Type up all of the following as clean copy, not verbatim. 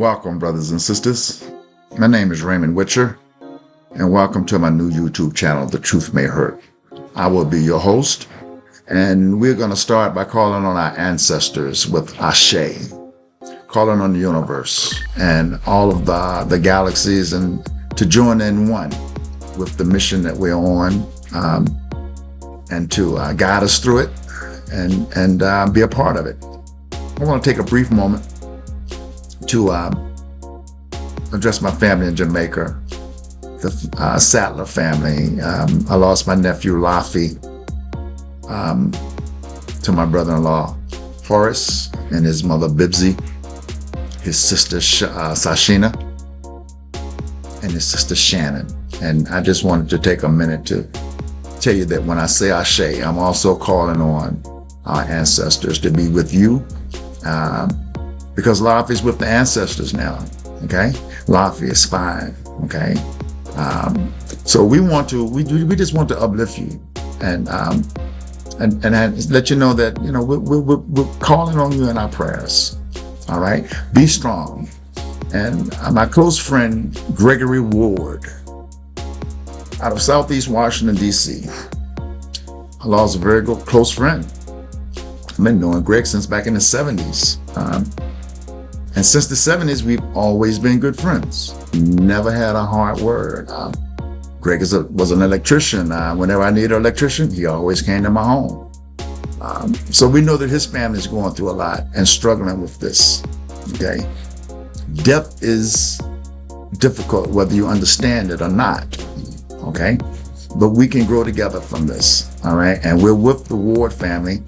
Welcome, brothers and sisters. My name is Raymond Witcher, and welcome to my new YouTube channel, The Truth May Hurt. I will be your host, and we're going to start by calling on our ancestors with Ashe, calling on the universe and all of the galaxies, and to join in one with the mission that we're on, and to guide us through it and be a part of it. I want to take a brief moment to address my family in Jamaica, the Sattler family. I lost my nephew Lafi to my brother-in-law Horace and his mother Bibsy, his sister Sashina, and his sister Shannon. And I just wanted to take a minute to tell you that when I say Ashe, I'm also calling on our ancestors to be with you, because Lafi's with the ancestors now. Okay, Lafi is fine. Okay, so we just want to uplift you and let you know that we're calling on you in our prayers. All right, be strong. And my close friend Gregory Ward, out of Southeast Washington D.C., I lost a very good close friend. I've been knowing Greg since back in the 70s. And since the 70s, we've always been good friends. Never had a hard word. Greg was an electrician. Whenever I needed an electrician, he always came to my home. So we know that his family is going through a lot and struggling with this. Okay, death is difficult whether you understand it or not. Okay, but we can grow together from this. All right, and we're with the Ward family.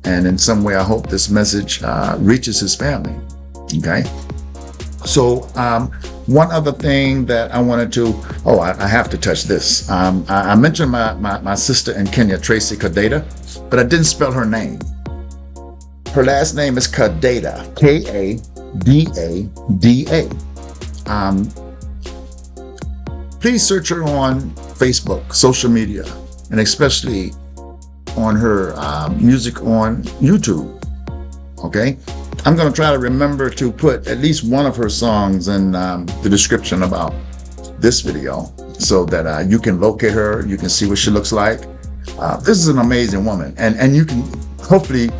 And in some way, I hope this message reaches his family. Okay. So one other thing that I wanted to, I have to touch this. I mentioned my sister in Kenya, Tracy Kadeda, but I didn't spell her name. Her last name is Kadeda, Kadada. Please search her on Facebook, social media, and especially on her music on YouTube. Okay, I'm going to try to remember to put at least one of her songs in the description about this video, so that you can locate her, you can see what she looks like. This is an amazing woman, and you can hopefully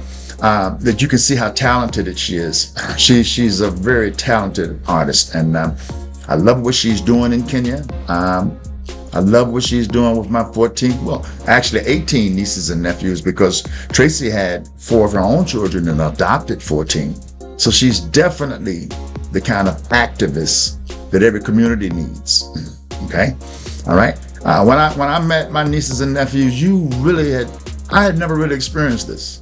that you can see how talented she is. She's a very talented artist, and I love what she's doing in Kenya. I love what she's doing with my 18 nieces and nephews, because Tracy had 4 of her own children and adopted 14. So she's definitely the kind of activist that every community needs. Okay, all right. When I met my nieces and nephews, I had never really experienced this.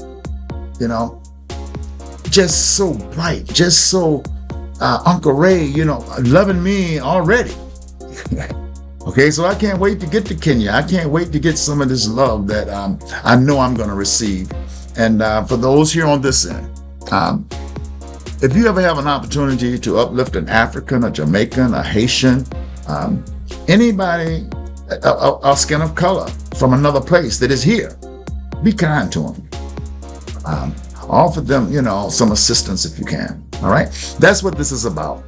Just so bright, just so Uncle Ray, loving me already. Okay, so I can't wait to get to Kenya. I can't wait to get some of this love that I know I'm going to receive. And for those here on this end, if you ever have an opportunity to uplift an African, a Jamaican, a Haitian, anybody, a skin of color from another place that is here, be kind to them. Offer them, some assistance if you can. All right, that's what this is about.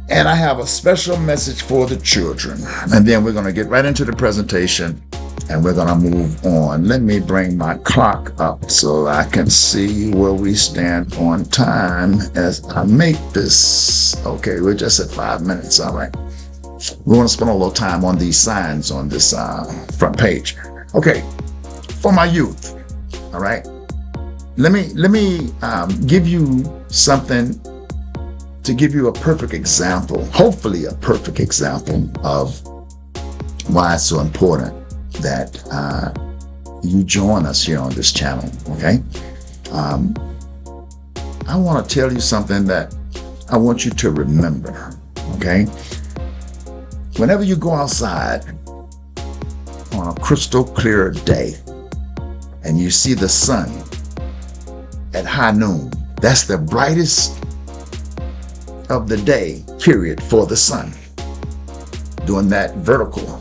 And I have a special message for the children. And then we're going to get right into the presentation and we're going to move on. Let me bring my clock up so I can see where we stand on time as I make this. Okay, we're just at 5 minutes. All right. We want to spend a little time on these signs on this front page. Okay, for my youth. All right. Let me give you something to give you a perfect example, hopefully a perfect example of why it's so important that you join us here on this channel, okay? I want to tell you something that I want you to remember, okay? Whenever you go outside on a crystal clear day and you see the sun at high noon, that's the brightest of the day, period, for the sun, during that vertical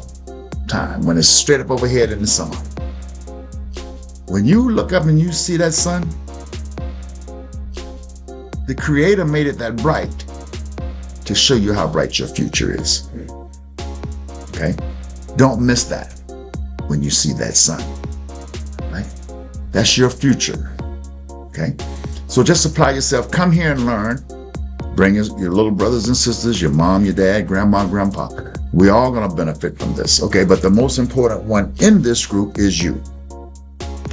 time when it's straight up overhead in the summer. When you look up and you see that sun, the Creator made it that bright to show you how bright your future is. Okay? Don't miss that when you see that sun. Right? That's your future. Okay? So just apply yourself. Come here and learn. Bring your little brothers and sisters, your mom, your dad, grandma, grandpa. We're all going to benefit from this. Okay? But the most important one in this group is you.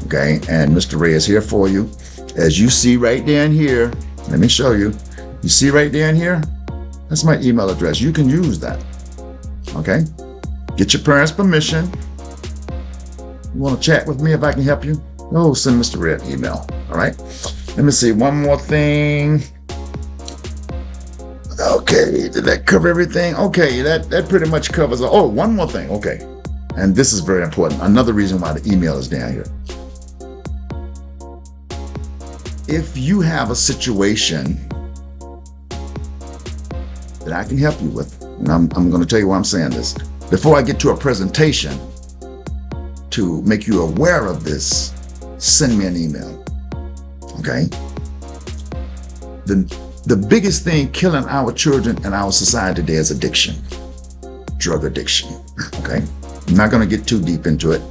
Okay? And Mr. Ray is here for you. As you see right down here, let me show you. You see right down here? That's my email address. You can use that. Okay? Get your parents' permission. You want to chat with me if I can help you? Oh, send Mr. Ray an email. All right? Let me see. One more thing. Okay. Did that cover everything? Okay. That pretty much covers. Oh, one more thing. Okay. And this is very important. Another reason why the email is down here. If you have a situation that I can help you with, and I'm going to tell you why I'm saying this. Before I get to a presentation to make you aware of this, send me an email. Okay? The biggest thing killing our children and our society today is addiction. Drug addiction. Okay? I'm not going to get too deep into it,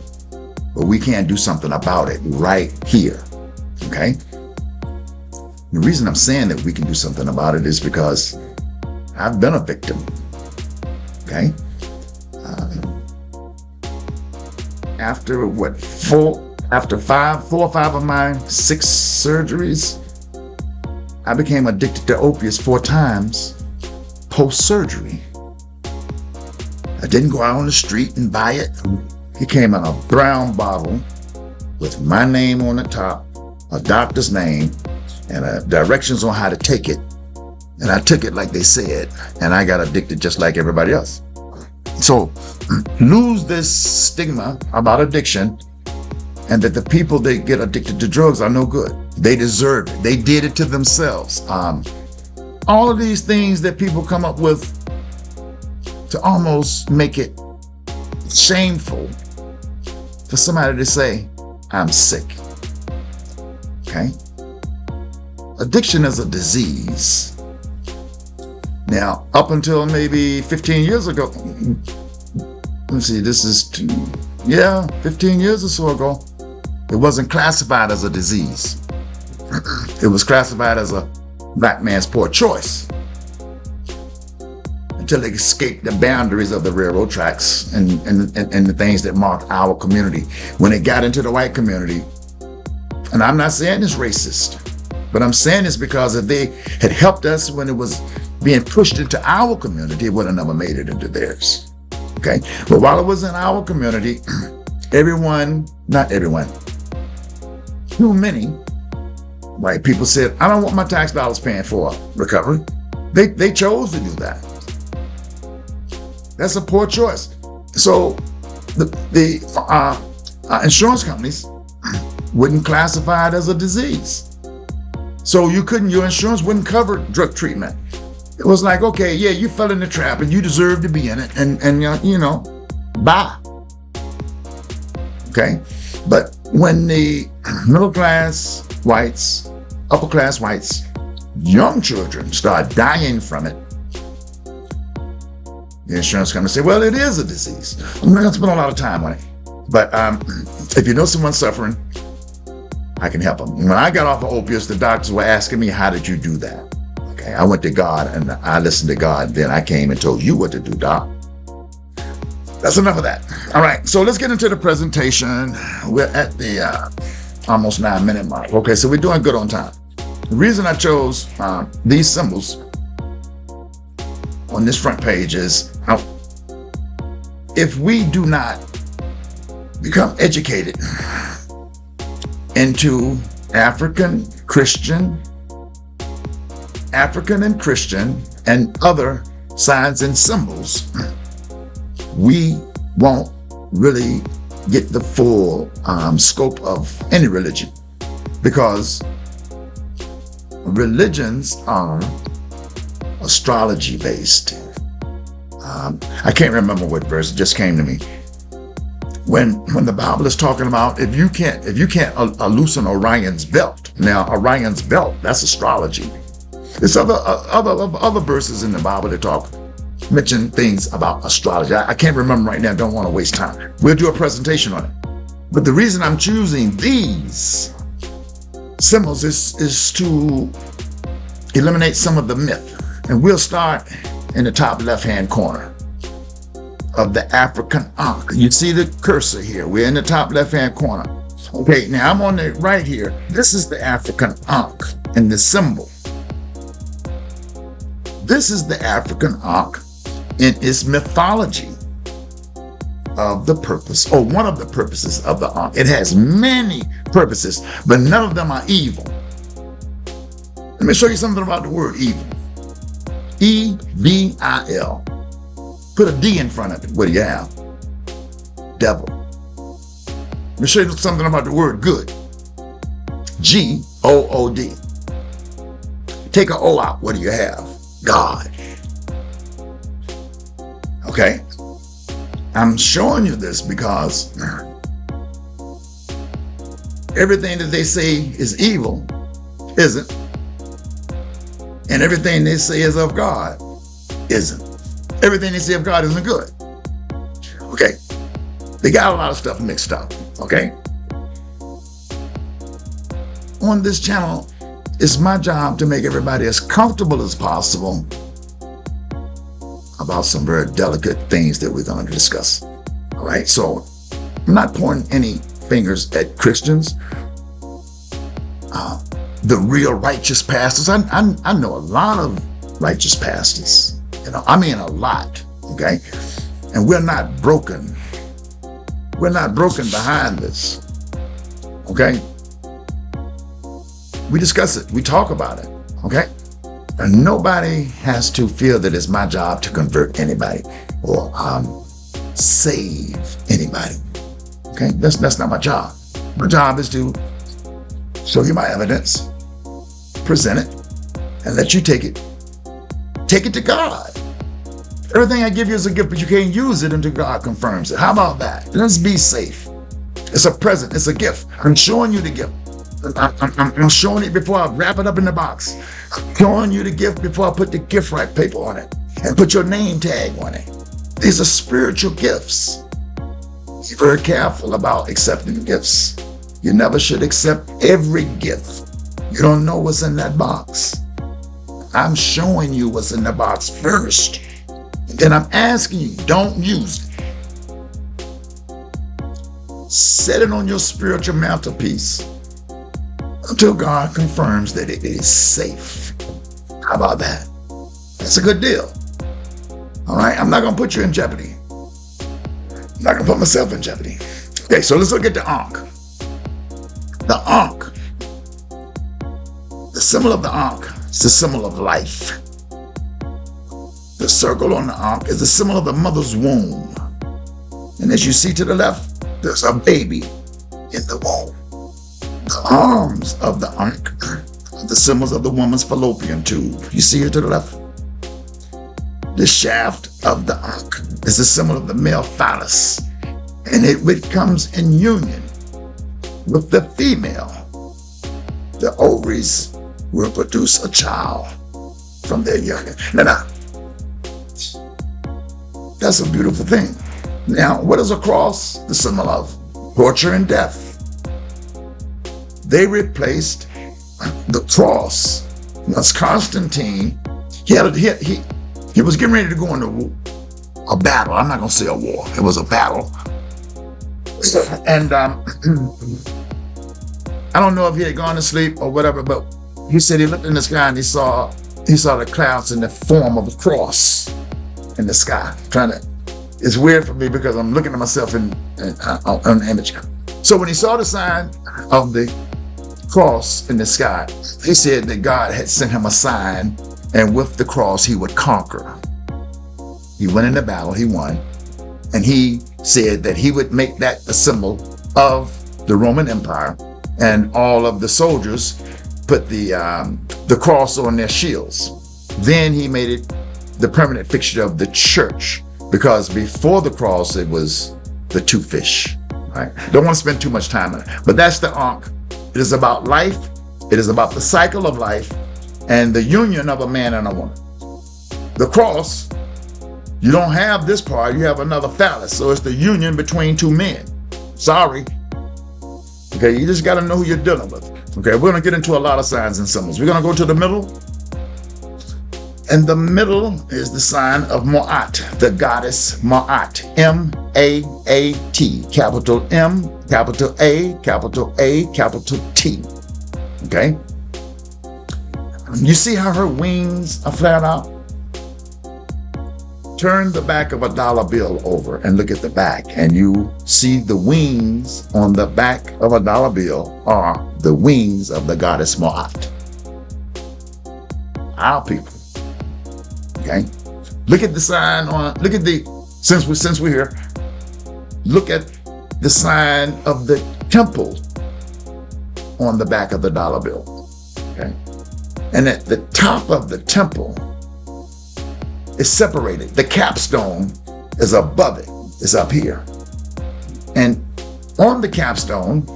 but we can do something about it right here. Okay? The reason I'm saying that we can do something about it is because I've been a victim. Okay? After 4 or 5 of my 6 surgeries, I became addicted to opiates 4 times post-surgery. I didn't go out on the street and buy it. It came in a brown bottle with my name on the top, a doctor's name, and directions on how to take it. And I took it like they said, and I got addicted just like everybody else. So lose this stigma about addiction, and that the people that get addicted to drugs are no good. They deserve it. They did it to themselves. All of these things that people come up with to almost make it shameful for somebody to say, I'm sick. Okay? Addiction is a disease. Now, up until maybe 15 years ago, let's see, this is 15 years or so ago, it wasn't classified as a disease. It was classified as a black man's poor choice until it escaped the boundaries of the railroad tracks and the things that marked our community. When it got into the white community, and I'm not saying it's racist, but I'm saying it's because if they had helped us when it was being pushed into our community, it would have never made it into theirs. Okay? But while it was in our community, not everyone, too many white people said, I don't want my tax dollars paying for recovery. They chose to do that. That's a poor choice. So the insurance companies wouldn't classify it as a disease. So your insurance wouldn't cover drug treatment. It was like, okay, yeah, you fell in the trap and you deserve to be in it, and bye. Okay? But when the middle class whites, upper class whites, young children start dying from it, the insurance company say, well, it is a disease. I'm not going to spend a lot of time on it. But if you know someone suffering, I can help them. When I got off of opiates, the doctors were asking me, how did you do that? Okay, I went to God and I listened to God. Then I came and told you what to do, Doc. That's enough of that. All right, so let's get into the presentation. We're at the almost 9-minute mark. Okay, so we're doing good on time. The reason I chose these symbols on this front page is if we do not become educated into African and Christian and other signs and symbols, we won't really get the full scope of any religion, because religions are astrology based. I can't remember what verse, it just came to me. When the Bible is talking about if you can't loosen Orion's belt. Now Orion's belt, that's astrology. There's other verses in the Bible that mention things about astrology. I can't remember right now. Don't want to waste time. We'll do a presentation on it. But the reason I'm choosing these symbols is to eliminate some of the myth. And we'll start in the top left-hand corner of the African Ankh. You see the cursor here. We're in the top left-hand corner. Okay, now I'm on the right here. This is the African Ankh and the symbol. This is the African Ankh in its mythology of the purpose, or one of the purposes of the Ankh. It has many purposes, but none of them are evil. Let me show you something about the word evil. E-V-I-L. Put a D in front of it. What do you have? Devil. Let me show you something about the word good. G-O-O-D. Take an O out. What do you have? God. Okay? I'm showing you this because everything that they say is evil isn't. And everything they say is of God isn't. Everything they say of God isn't good. Okay? They got a lot of stuff mixed up. Okay? On this channel, it's my job to make everybody as comfortable as possible about some very delicate things that we're going to discuss. All right? So I'm not pointing any fingers at Christians. The real righteous pastors. I know a lot of righteous pastors. I mean a lot. Okay? And we're not broken. We're not broken behind this. Okay? We discuss it. We talk about it. Okay? And nobody has to feel that it's my job to convert anybody or save anybody. Okay? That's not my job. My job is to show you my evidence, present it, and let you take it. Take it to God. Everything I give you is a gift, but you can't use it until God confirms it. How about that? Let's be safe. It's a present. It's a gift. I'm showing you the gift. I'm showing it before I wrap it up in the box. I'm showing you the gift before I put the gift wrap paper on it and put your name tag on it. These are spiritual gifts. Be very careful about accepting gifts. You never should accept every gift. You don't know what's in that box. I'm showing you what's in the box first. And then I'm asking you, don't use it. Set it on your spiritual mantelpiece until God confirms that it is safe. How about that? That's a good deal. All right, I'm not going to put you in jeopardy. I'm not going to put myself in jeopardy. Okay, so let's look at the Ankh. The Ankh. The symbol of the Ankh is the symbol of life. The circle on the Ankh is the symbol of the mother's womb. And as you see to the left, there's a baby in the womb. The arms of the Ankh are the symbols of the woman's fallopian tube. You see here to the left? The shaft of the Ankh is the symbol of the male phallus. And it comes in union with the female. The ovaries will produce a child from their union. Now, that's a beautiful thing. Now, what is a cross? The symbol of torture and death. They replaced the cross. Once Constantine, he was getting ready to go into a battle. I'm not going to say a war. It was a battle. And I don't know if he had gone to sleep or whatever, but he said he looked in the sky and he saw the clouds in the form of a cross in the sky. It's weird for me because I'm looking at myself on an image. So when he saw the sign of the cross in the sky, he said that God had sent him a sign, and with the cross he would conquer. He went into battle, he won, and he said that he would make that a symbol of the Roman Empire, and all of the soldiers put the cross on their shields. Then he made it the permanent fixture of the church, because before the cross it was the two fish. Right? Don't want to spend too much time on it, but that's the Ankh. It is about life. It is about the cycle of life. and the union of a man and a woman. The cross, you don't have this part, you have another phallus. So it's the union between two men. Sorry. Okay, you just got to know who you're dealing with. Okay, we're going to get into a lot of signs and symbols. We're going to go to the middle. And the middle is the sign of Ma'at, the goddess Ma'at. M-A-A-T. Capital M, capital A, capital A, capital T. Okay? You see how her wings are flat out? Turn the back of a dollar bill over and look at the back, and you see the wings on the back of a dollar bill are the wings of the goddess Ma'at. Our people. Okay? Look at the sign on, look at the, since we're here, look at the sign of the temple on the back of the dollar bill. Okay? And at the top of the temple, is separated. The capstone is above it, is up here. And on the capstone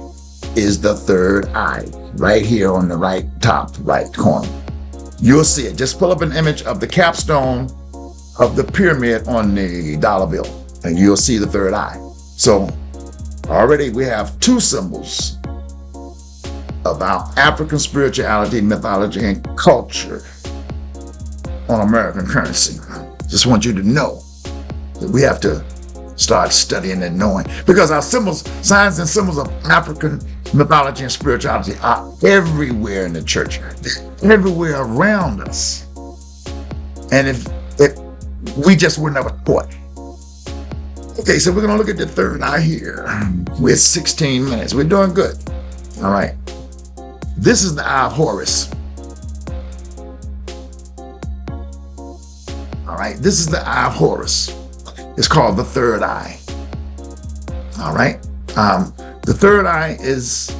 is the third eye, right here on the right top, right corner. You'll see it. Just pull up an image of the capstone of the pyramid on the dollar bill, and you'll see the third eye. So already we have two symbols about African spirituality, mythology, and culture on American currency. Just want you to know that we have to start studying and knowing, because our symbols, signs and symbols of African mythology and spirituality are everywhere in the church. They're everywhere around us. And if we just were never taught. Okay, so we're going to look at the third eye here. We're at 16 minutes. We're doing good. All right. This is the eye of Horus. All right, this is the eye of Horus. It's called the third eye. All right, the third eye is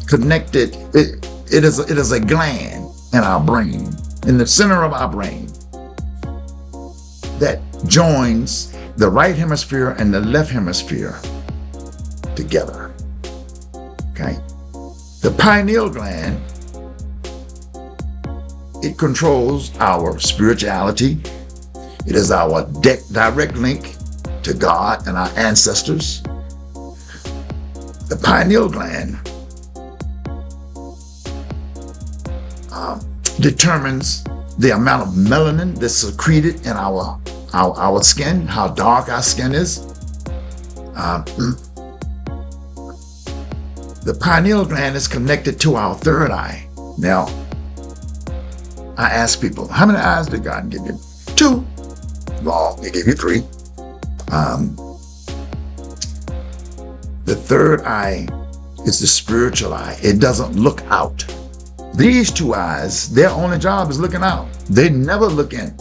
connected. It is a gland in our brain, in the center of our brain, that joins the right hemisphere and the left hemisphere together. Okay, the pineal gland, it controls our spirituality. It is our direct link to God and our ancestors. The pineal gland determines the amount of melanin that's secreted in our skin, how dark our skin is. The pineal gland is connected to our third eye. Now, I ask people, how many eyes did God give you? 2. Wrong, He gave you 3. The third eye is the spiritual eye. It doesn't look out. These 2 eyes, their only job is looking out. They never look in.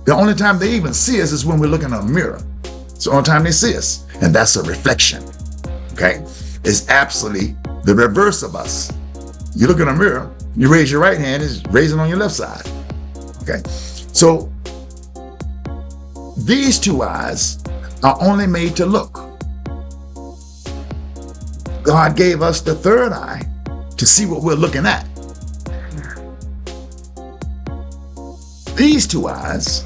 The only time they even see us is when we're looking in a mirror. It's the only time they see us. And that's a reflection. Okay? It's absolutely the reverse of us. You look in a mirror, you raise your right hand, it's raising on your left side. Okay? So these 2 eyes are only made to look. God gave us the third eye to see what we're looking at. These 2 eyes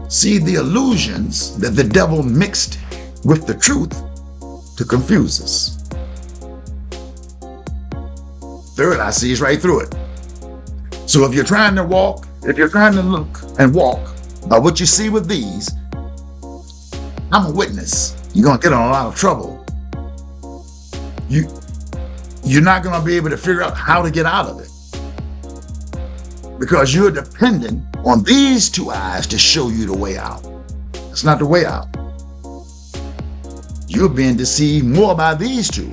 see the illusions that the devil mixed with the truth to confuse us. Third eye sees right through it. So if you're trying to walk, if you're trying to look and walk by what you see with these, I'm a witness. You're going to get in a lot of trouble. You're not going to be able to figure out how to get out of it, because you're dependent on these 2 eyes to show you the way out. It's not the way out. You're being deceived more by these 2.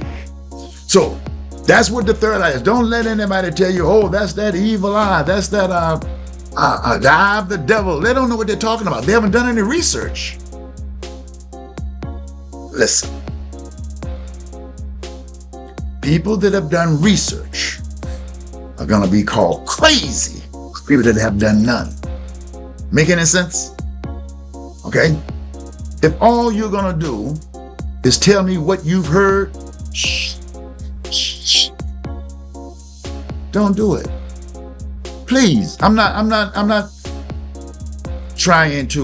So that's what the third eye is. Don't let anybody tell you, oh, that's that evil eye. That's that the eye of the devil. They don't know what they're talking about. They haven't done any research. Listen. People that have done research are going to be called crazy. People that have done none. Make any sense? Okay? If all you're going to do is tell me what you've heard, shh. Don't do it. Please, I'm not trying to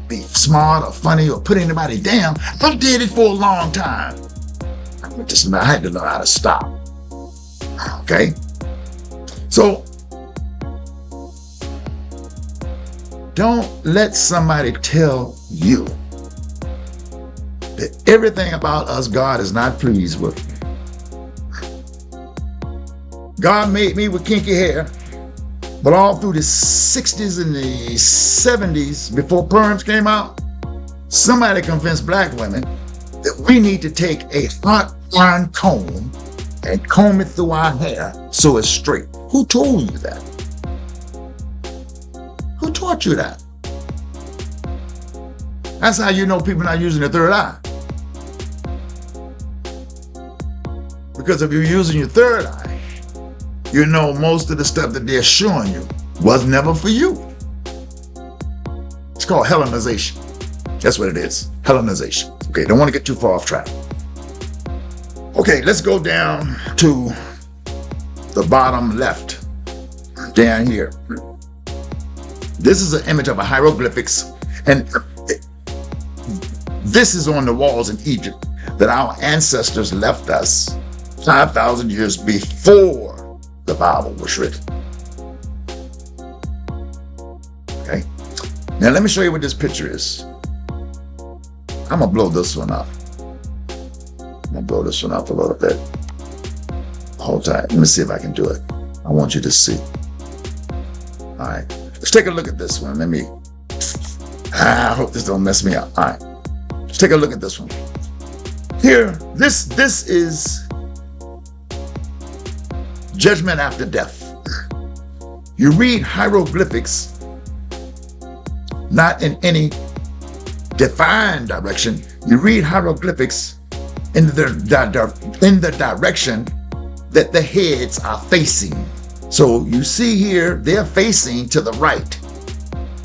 be smart or funny or put anybody down. I did it for a long time. I had to learn how to stop. Okay? So, don't let somebody tell you that everything about us God is not pleased with. God made me with kinky hair, but all through the 60s and the 70s, before perms came out, somebody convinced black women that we need to take a hot iron comb and comb it through our hair so it's straight. Who told you that? Who taught you that? That's how you know people not using their third eye. Because if you're using your third eye, you know most of the stuff that they're showing you was never for you. It's called Hellenization. That's what it is. Hellenization. Okay, don't want to get too far off track. Okay, let's go down to the bottom left. Down here. This is an image of a hieroglyphics, and this is on the walls in Egypt that our ancestors left us 5,000 years before the Bible was written. Okay. Now let me show you what this picture is. I'm gonna blow this one up. I'm gonna blow this one up a little bit. Hold tight. Let me see if I can do it. I want you to see. All right. Let's take a look at this one. I hope this don't mess me up. All right. Let's take a look at this one. Here, this is judgment after death. You read hieroglyphics not in any defined direction. You read hieroglyphics in the direction that the heads are facing. So you see here, they're facing to the right.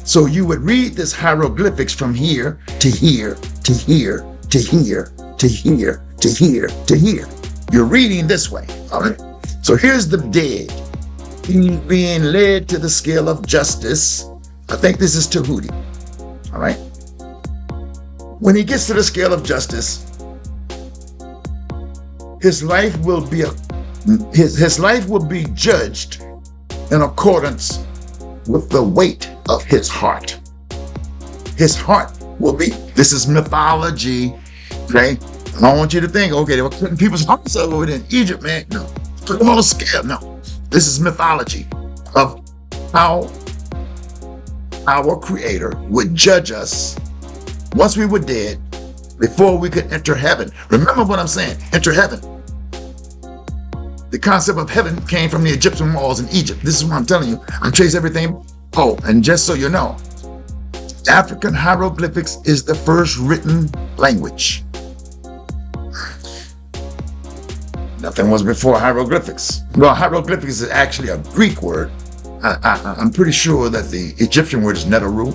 So you would read this hieroglyphics from here to here, to here, to here, to here, to here, to here. You're reading this way, all right? So here's the dead. He's being led to the scale of justice. I think this is Tahuti, all right? When he gets to the scale of justice, his life will be his life will be judged in accordance with the weight of his heart. His heart will be, this is mythology, okay? I don't want you to think, okay, they were putting people's hearts over in Egypt, man. No, put them on a scale. No, this is mythology of how our Creator would judge us once we were dead, before we could enter heaven. Remember what I'm saying, enter heaven. The concept of heaven came from the Egyptian walls in Egypt. This is what I'm telling you. I trace everything. Oh, and just so you know, African hieroglyphics is the first written language. Nothing was before hieroglyphics. Well, hieroglyphics is actually a Greek word. I'm pretty sure that the Egyptian word is netaru.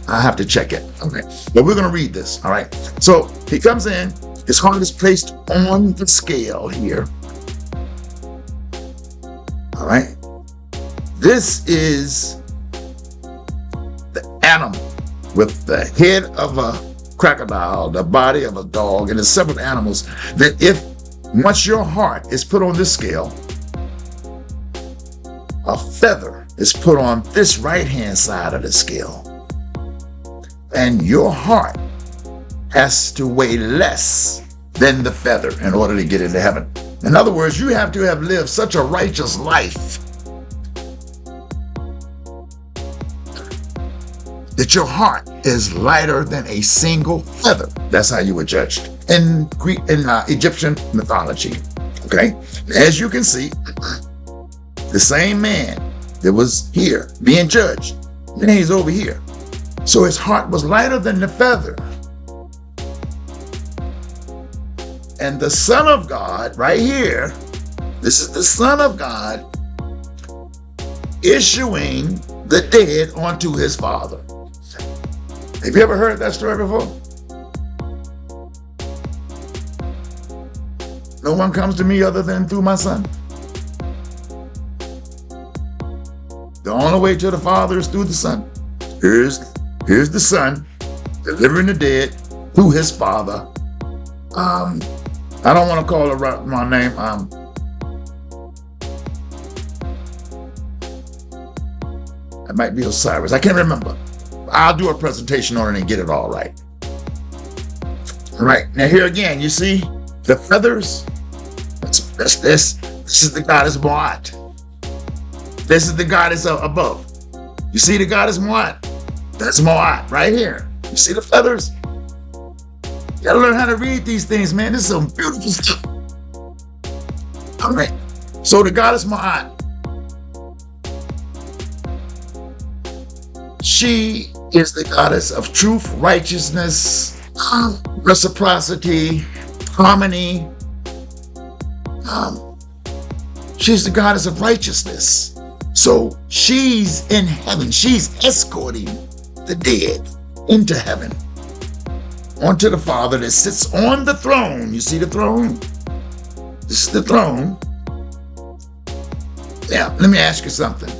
I have to check it. Okay, but we're going to read this. All right. So he comes in. His heart is placed on the scale here. All right. This is the animal with the head of a crocodile, the body of a dog, and there's several animals that if once your heart is put on this scale, a feather is put on this right-hand side of the scale. And your heart has to weigh less than the feather in order to get into heaven. In other words, you have to have lived such a righteous life that your heart is lighter than a single feather. That's how you were judged in Greek, in Egyptian mythology. Okay, as you can see, the same man that was here being judged, then he's over here. So his heart was lighter than the feather. And the Son of God, right here, this is the Son of God issuing the dead onto his Father. Have you ever heard that story before? No one comes to me other than through my Son. The only way to the Father is through the Son. Here's the Son delivering the dead through his Father. I don't want to call her my name. It might be Osiris. I can't remember. I'll do a presentation on it and get it all right. All right. Now here again, you see the feathers. This is the goddess Moat. This is the goddess above. You see the goddess Moat? That's Moat right here. You see the feathers? You gotta learn how to read these things, man. This is some beautiful stuff. All right. So the goddess Moat, she is the goddess of truth, righteousness, reciprocity, harmony. She's the goddess of righteousness. So she's in heaven. She's escorting the dead into heaven, onto the Father that sits on the throne. You see the throne? This is the throne. Now, let me ask you something.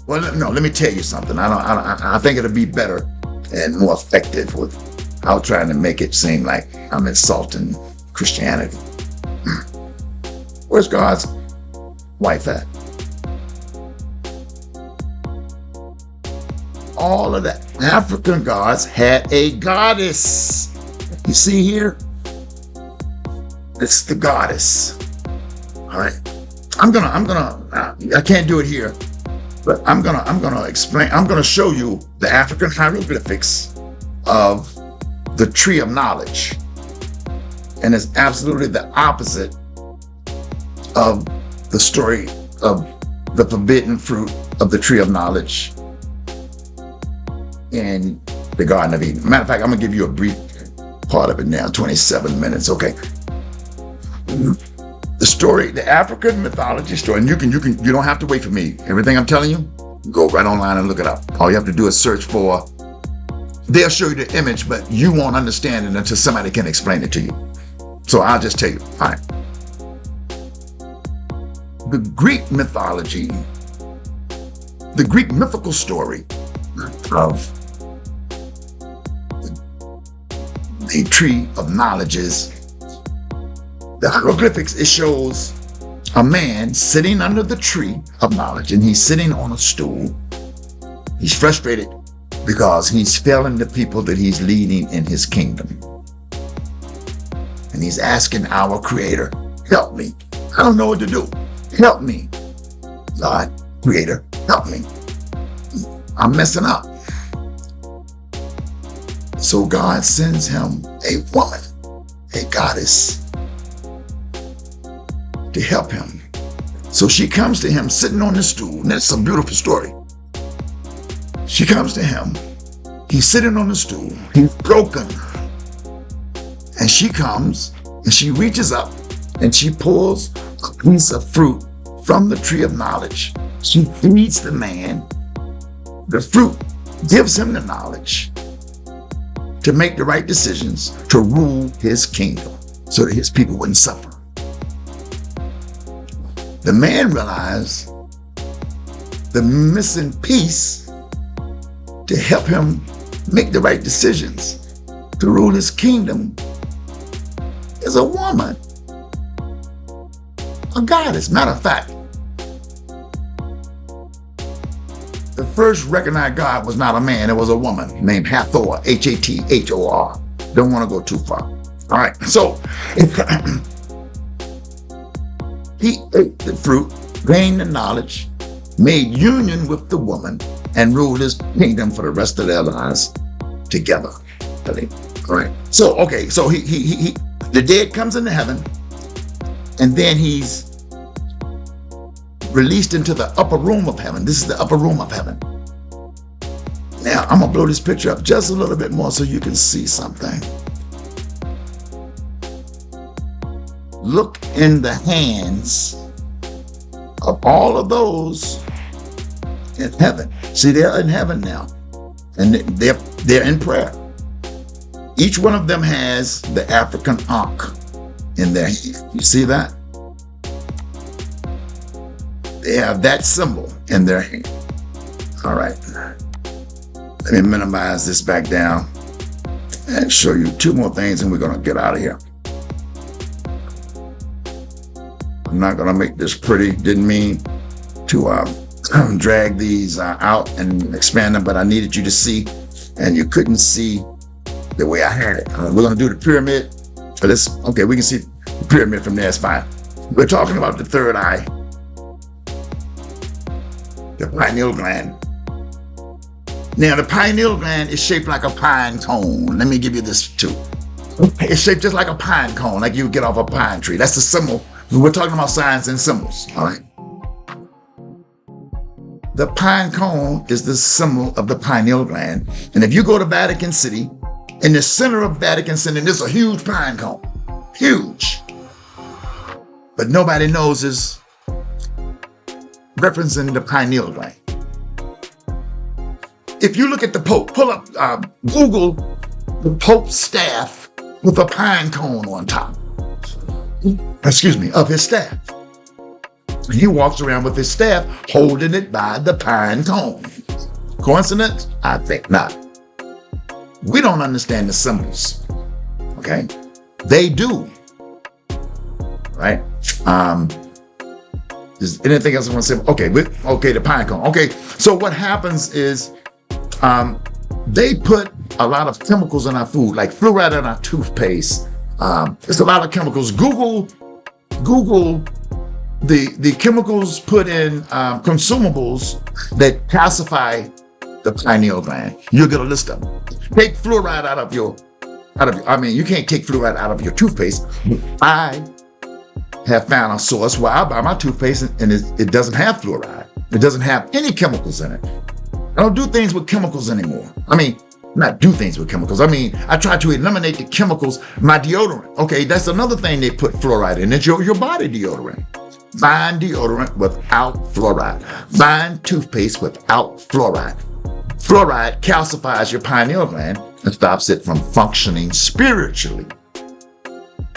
Well, no, let me tell you something. I think it'll be better and more effective without trying to make it seem like I'm insulting Christianity. Where's God's wife at? All of the African gods had a goddess. You see here? It's the goddess. All right. I can't do it here, but I'm gonna explain. I'm gonna show you the African hieroglyphics of the tree of knowledge. And it's absolutely the opposite of the story of the forbidden fruit of the tree of knowledge in the Garden of Eden. Matter of fact, I'm gonna give you a brief part of it now, 27 minutes, okay? The story, the African mythology story, and you don't have to wait for me. Everything I'm telling you, go right online and look it up. All you have to do is search for, they'll show you the image, but you won't understand it until somebody can explain it to you. So I'll just tell you, all right. The Greek mythology, the Greek mythical story of the tree of knowledge is, the hieroglyphics, it shows a man sitting under the tree of knowledge, and he's sitting on a stool. He's frustrated because he's failing the people that he's leading in his kingdom. And he's asking our Creator, help me. I don't know what to do. Help me. God, Creator, help me. I'm messing up. So God sends him a woman, a goddess, to help him. So she comes to him sitting on the stool. And that's a beautiful story. She comes to him. He's sitting on the stool. He's broken. And she comes and she reaches up and she pulls a piece of fruit from the tree of knowledge. She feeds the man. The fruit gives him the knowledge to make the right decisions to rule his kingdom so that his people wouldn't suffer. The man realized the missing piece to help him make the right decisions to rule his kingdom is a woman, a goddess. Matter of fact, the first recognized God was not a man, it was a woman named Hathor, Hathor. Don't want to go too far. All right, so he ate the fruit, gained the knowledge, made union with the woman, and ruled his kingdom for the rest of their lives together. All right. So, okay. So he the dead comes into heaven, and then he's released into the upper room of heaven. This is the upper room of heaven. Now, I'm gonna blow this picture up just a little bit more so you can see something. Look in the hands of all of those in heaven. See, they're in heaven now, and they're in prayer. Each one of them has the African ankh in their hand. You see that? They have that symbol in their hand. All right. Let me minimize this back down and show you two more things, and we're going to get out of here. I'm not going to make this pretty. Didn't mean to drag these out and expand them, but I needed you to see, and you couldn't see the way I had it. We're going to do the pyramid for this. Okay, we can see the pyramid from there. It's fine. We're talking about the third eye, the pineal gland. Now, the pineal gland is shaped like a pine cone. Let me give you this too. It's shaped just like a pine cone, like you would get off a pine tree. That's the symbol. We're talking about signs and symbols, all right? The pine cone is the symbol of the pineal gland. And if you go to Vatican City, in the center of Vatican City, there's a huge pine cone. Huge. But nobody knows is referencing the pineal gland. If you look at the Pope, pull up, Google the Pope's staff with a pine cone on top. Of his staff. And he walks around with his staff holding it by the pine cone. Coincidence? I think not. We don't understand the symbols. Okay? They do. Right? Is anything else I want to say? Okay, the pine cone. Okay, so what happens is they put a lot of chemicals in our food, like fluoride in our toothpaste. There's a lot of chemicals. Google the chemicals put in consumables that calcify the pineal gland. You'll get a list of them. Take fluoride out of your, you can't take fluoride out of your toothpaste. I have found a source where I buy my toothpaste and it doesn't have fluoride. It doesn't have any chemicals in it. I don't do things with chemicals anymore. Not do things with chemicals. I try to eliminate the chemicals. My deodorant. Okay, that's another thing they put fluoride in. It's your body deodorant. Fine deodorant without fluoride. Fine toothpaste without fluoride. Fluoride calcifies your pineal gland and stops it from functioning spiritually.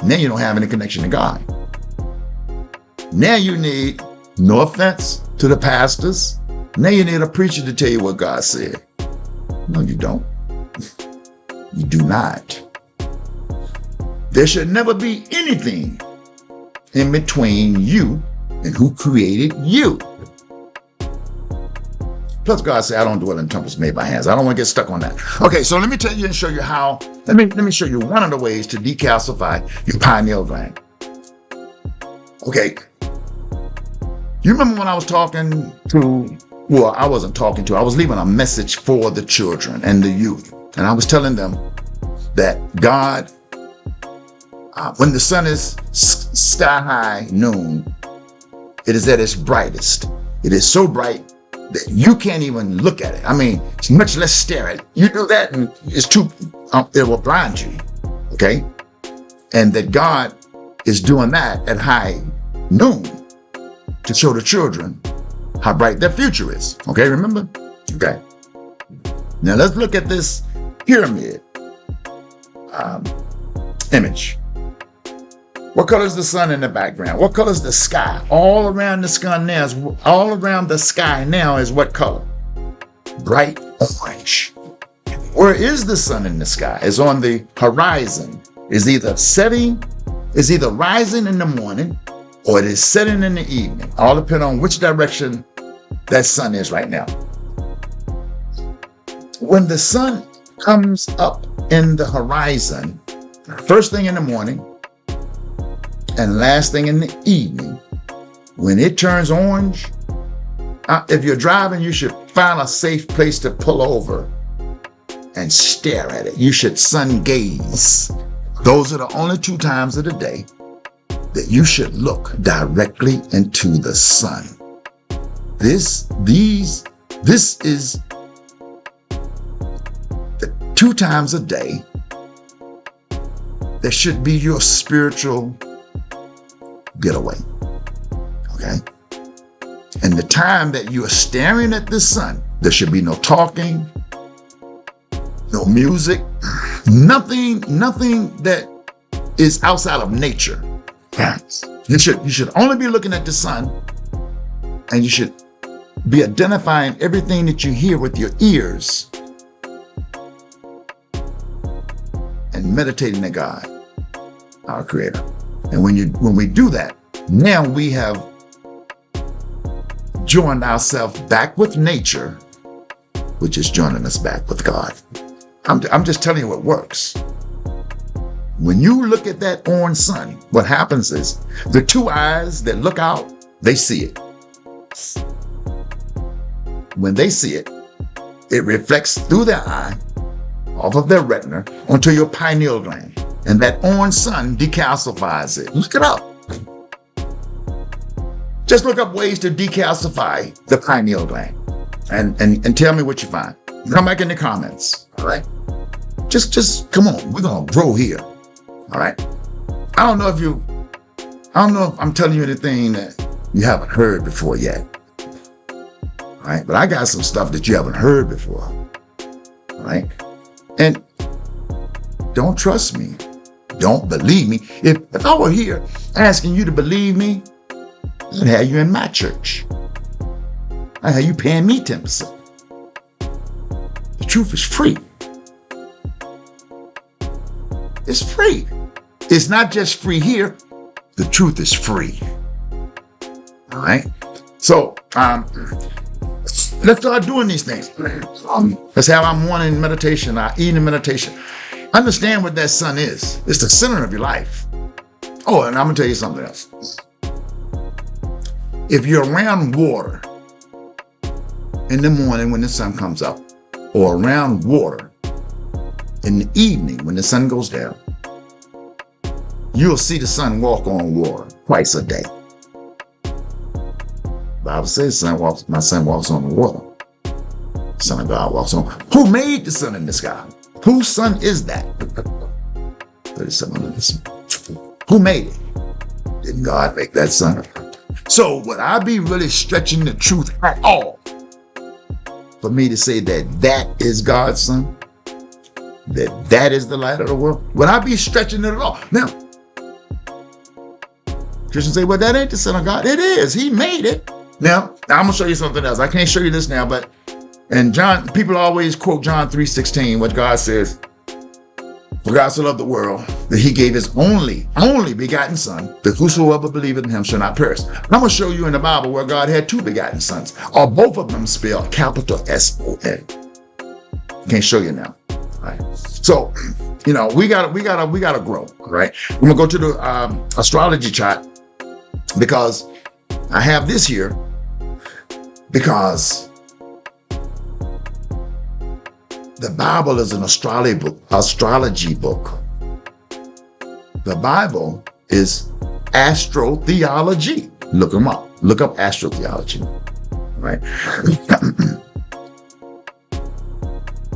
Now you don't have any connection to God. Now you need, no offense to the pastors, now you need a preacher to tell you what God said. No, you don't. You do not. There should never be anything in between you and who created you. Plus, God said, I don't dwell in temples made by hands. I don't want to get stuck on that. Okay, so let me tell you and show you how. Let me show you one of the ways to decalcify your pineal gland. Okay. You remember when I was talking to, well, I wasn't talking to, I was leaving a message for the children and the youth. And I was telling them that God, when the sun is sky high noon, it is at its brightest. It is so bright that you can't even look at it. Much less stare at it. You do that and it's too, it will blind you. Okay? And that God is doing that at high noon to show the children how bright their future is. Okay, remember? Okay. Now let's look at this pyramid image. What color is the sun in the background? What color is the sky? All around the sky now is what color? Bright orange. Where is the sun in the sky? It's on the horizon. It's either rising in the morning or it is setting in the evening. All depend on which direction that sun is right now. When the sun comes up in the horizon, first thing in the morning and last thing in the evening, when it turns orange, if you're driving, you should find a safe place to pull over and stare at it. You should sun gaze. Those are the only 2 times of the day that you should look directly into the sun. This is the 2 times a day that should be your spiritual getaway. Okay? And the time that you are staring at the sun, there should be no talking, no music, nothing that is outside of nature. You should only be looking at the sun And you should be identifying everything that you hear with your ears and meditating on God, our Creator. And when we do that, now we have joined ourselves back with nature, which is joining us back with God. I'm just telling you what works. When you look at that orange sun, what happens is the two eyes that look out, they see it. When they see it, it reflects through their eye, off of their retina, onto your pineal gland. And that orange sun decalcifies it. Look it up. Just look up ways to decalcify the pineal gland and tell me what you find. Come back in the comments, all right? Just come on, we're gonna grow here, all right? I don't know if I'm telling you anything that you haven't heard before yet, all right? But I got some stuff that you haven't heard before, all right? And don't trust me, don't believe me. If I were here asking you to believe me, I'd have you in my church. I'd have you paying me 10%. The truth is free. It's free. It's not just free here. The truth is free. All right? So, let's start doing these things. Let's have our morning meditation, our evening meditation. Understand what that sun is. It's the center of your life. Oh, and I'm going to tell you something else. If you're around water in the morning when the sun comes up, or around water in the evening when the sun goes down, you'll see the sun walk on water twice a day. The Bible says my son walks on the water. Son of God walks on. Who made the sun in the sky? Whose son is that? 37 minutes. Who made it? Didn't God make that sun? So would I be really stretching the truth at all for me to say that is God's son? That is the light of the world? Would I be stretching it at all? Now, Christians say, well, that ain't the son of God. It is. He made it. Now, I'm going to show you something else. I can't show you this now, but and John, people always quote John 3:16, what God says, for God so loved the world that he gave his only begotten son, that whosoever believeth in him shall not perish. I'm going to show you in the Bible where God had two begotten sons, or both of them spelled capital S-O-N. Can't show you now. All right. So, we gotta grow. All right. I'm gonna go to the astrology chart because I have this here because the Bible is an astrology book. The Bible is astrotheology. Look them up. Look up astrotheology. Right?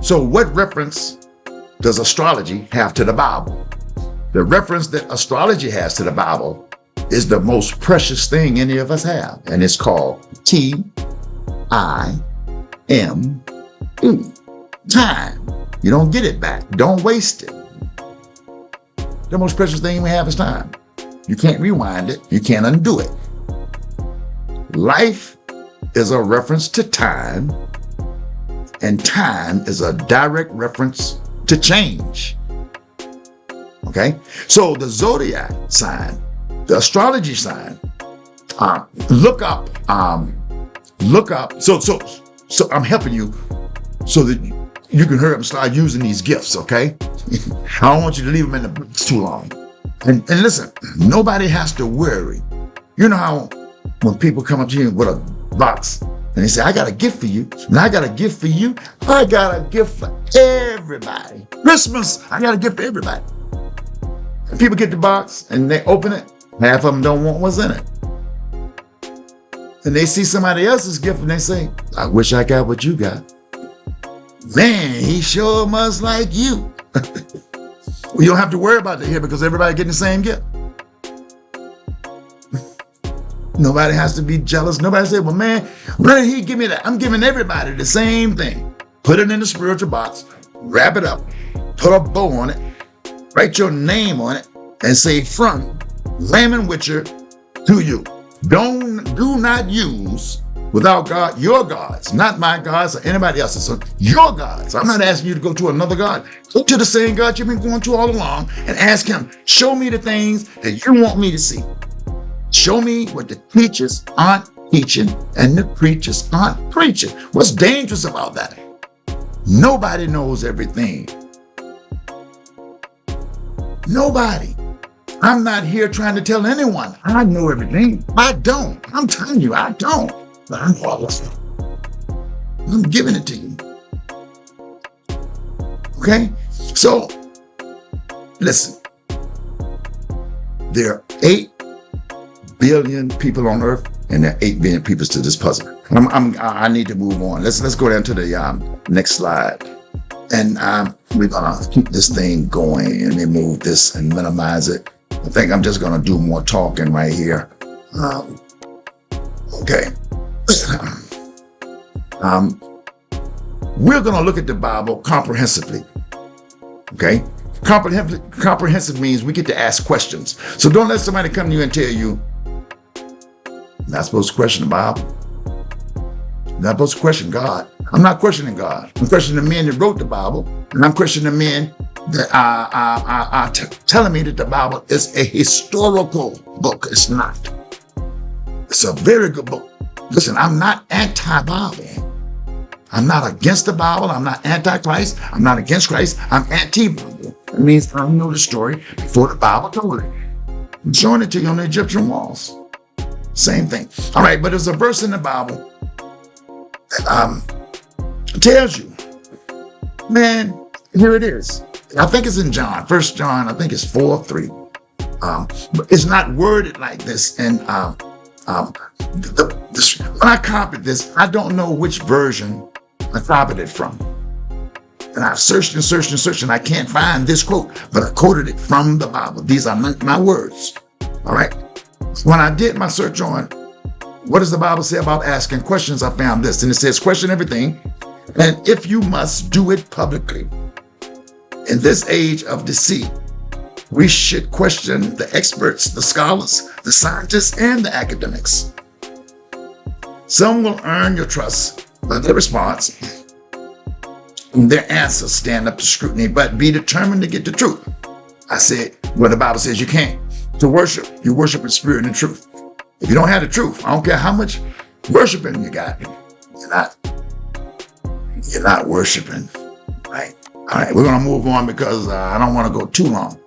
So what reference does astrology have to the Bible? The reference that astrology has to the Bible is the most precious thing any of us have. And it's called T-I-M-E. Time. You don't get it back. Don't waste it. The most precious thing we have is time. You can't rewind it. You can't undo it. Life is a reference to time, and time is a direct reference to change. Okay? So the zodiac sign, the astrology sign, look up. So I'm helping you so that you can hurry up and start using these gifts, okay? I don't want you to leave them in the books too long. And listen, nobody has to worry. You know how when people come up to you with a box and they say, I got a gift for you, and I got a gift for you, I got a gift for everybody. Christmas, I got a gift for everybody. And people get the box and they open it, half of them don't want what's in it. And they see somebody else's gift and they say, I wish I got what you got. Man, he sure must like you. Well, you don't have to worry about that here because everybody getting the same gift. Nobody has to be jealous. Nobody say, well, man, why did he give me that? I'm giving everybody the same thing. Put it in the spiritual box, wrap it up, put a bow on it, write your name on it, and say from Lamb and Witcher to you. Do not use without God your gods, not my gods or anybody else's. So your gods. I'm not asking you to go to another God. Go to the same God you've been going to all along and ask him, show me the things that you want me to see. Show me what the teachers aren't teaching and the preachers aren't preaching. What's dangerous about that? Nobody knows everything. Nobody. I'm not here trying to tell anyone I know everything. I don't. I'm telling you, I don't. But I know all this stuff. I'm giving it to you. Okay? So, listen. There are 8 billion people on earth, and there are 8 billion people to this puzzle. I need to move on. Let's go down to the next slide. And we're gonna keep this thing going. Let me move this and minimize it. I think I'm just gonna do more talking right here. Okay. We're gonna look at the Bible comprehensively. Okay? Comprehensive means we get to ask questions. So don't let somebody come to you and tell you, you're not supposed to question the Bible. You're not supposed to question God. I'm not questioning God. I'm questioning the men that wrote the Bible, and I'm questioning the men that are telling me that the Bible is a historical book. It's not. It's a very good book. Listen, I'm not anti-Bible. I'm not against the Bible. I'm not anti-Christ. I'm not against Christ. I'm anti-Bible. That means I know the story before the Bible told it. I'm showing it to you on the Egyptian walls. Same thing. All right, but there's a verse in the Bible that tells you, man, here it is. I think it's in John, 1 John, I think it's 4:3. But it's not worded like this. And when I copied this, I don't know which version I copied it from. And I've searched and searched and searched, and I can't find this quote, but I quoted it from the Bible. These are my words. All right. When I did my search on what does the Bible say about asking questions, I found this. And it says, question everything. And if you must, do it publicly. In this age of deceit, we should question the experts, the scholars, the scientists, and the academics. Some will earn your trust by their response, and their answers stand up to scrutiny, but be determined to get the truth. I said, well, the Bible says you can't. To worship, you worship in spirit and truth. If you don't have the truth, I don't care how much worshiping you got, you're not worshiping, right? All right, we're going to move on because I don't want to go too long.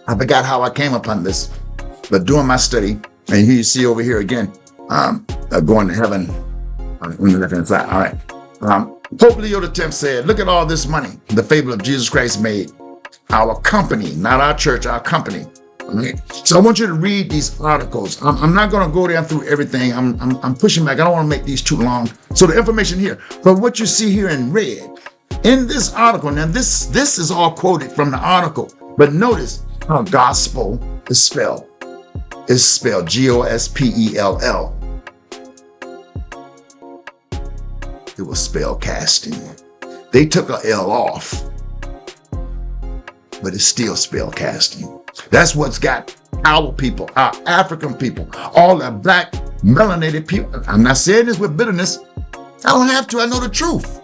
I forgot how I came upon this, but doing my study, and here you see over here again, going to heaven on the left-hand side. All right. Pope Leo X said, look at all this money the fable of Jesus Christ made. Our company, not our church, our company. Okay? So I want you to read these articles. I'm not going to go down through everything. I'm pushing back. I don't want to make these too long. So the information here, but what you see here in red, in this article, now this is all quoted from the article, but notice how gospel is spelled. It's spelled Gospell. It was spell casting. They took a L off, but it's still spell casting. That's what's got our people, our African people, all the black melanated people. I'm not saying this with bitterness. I don't have to. I know the truth.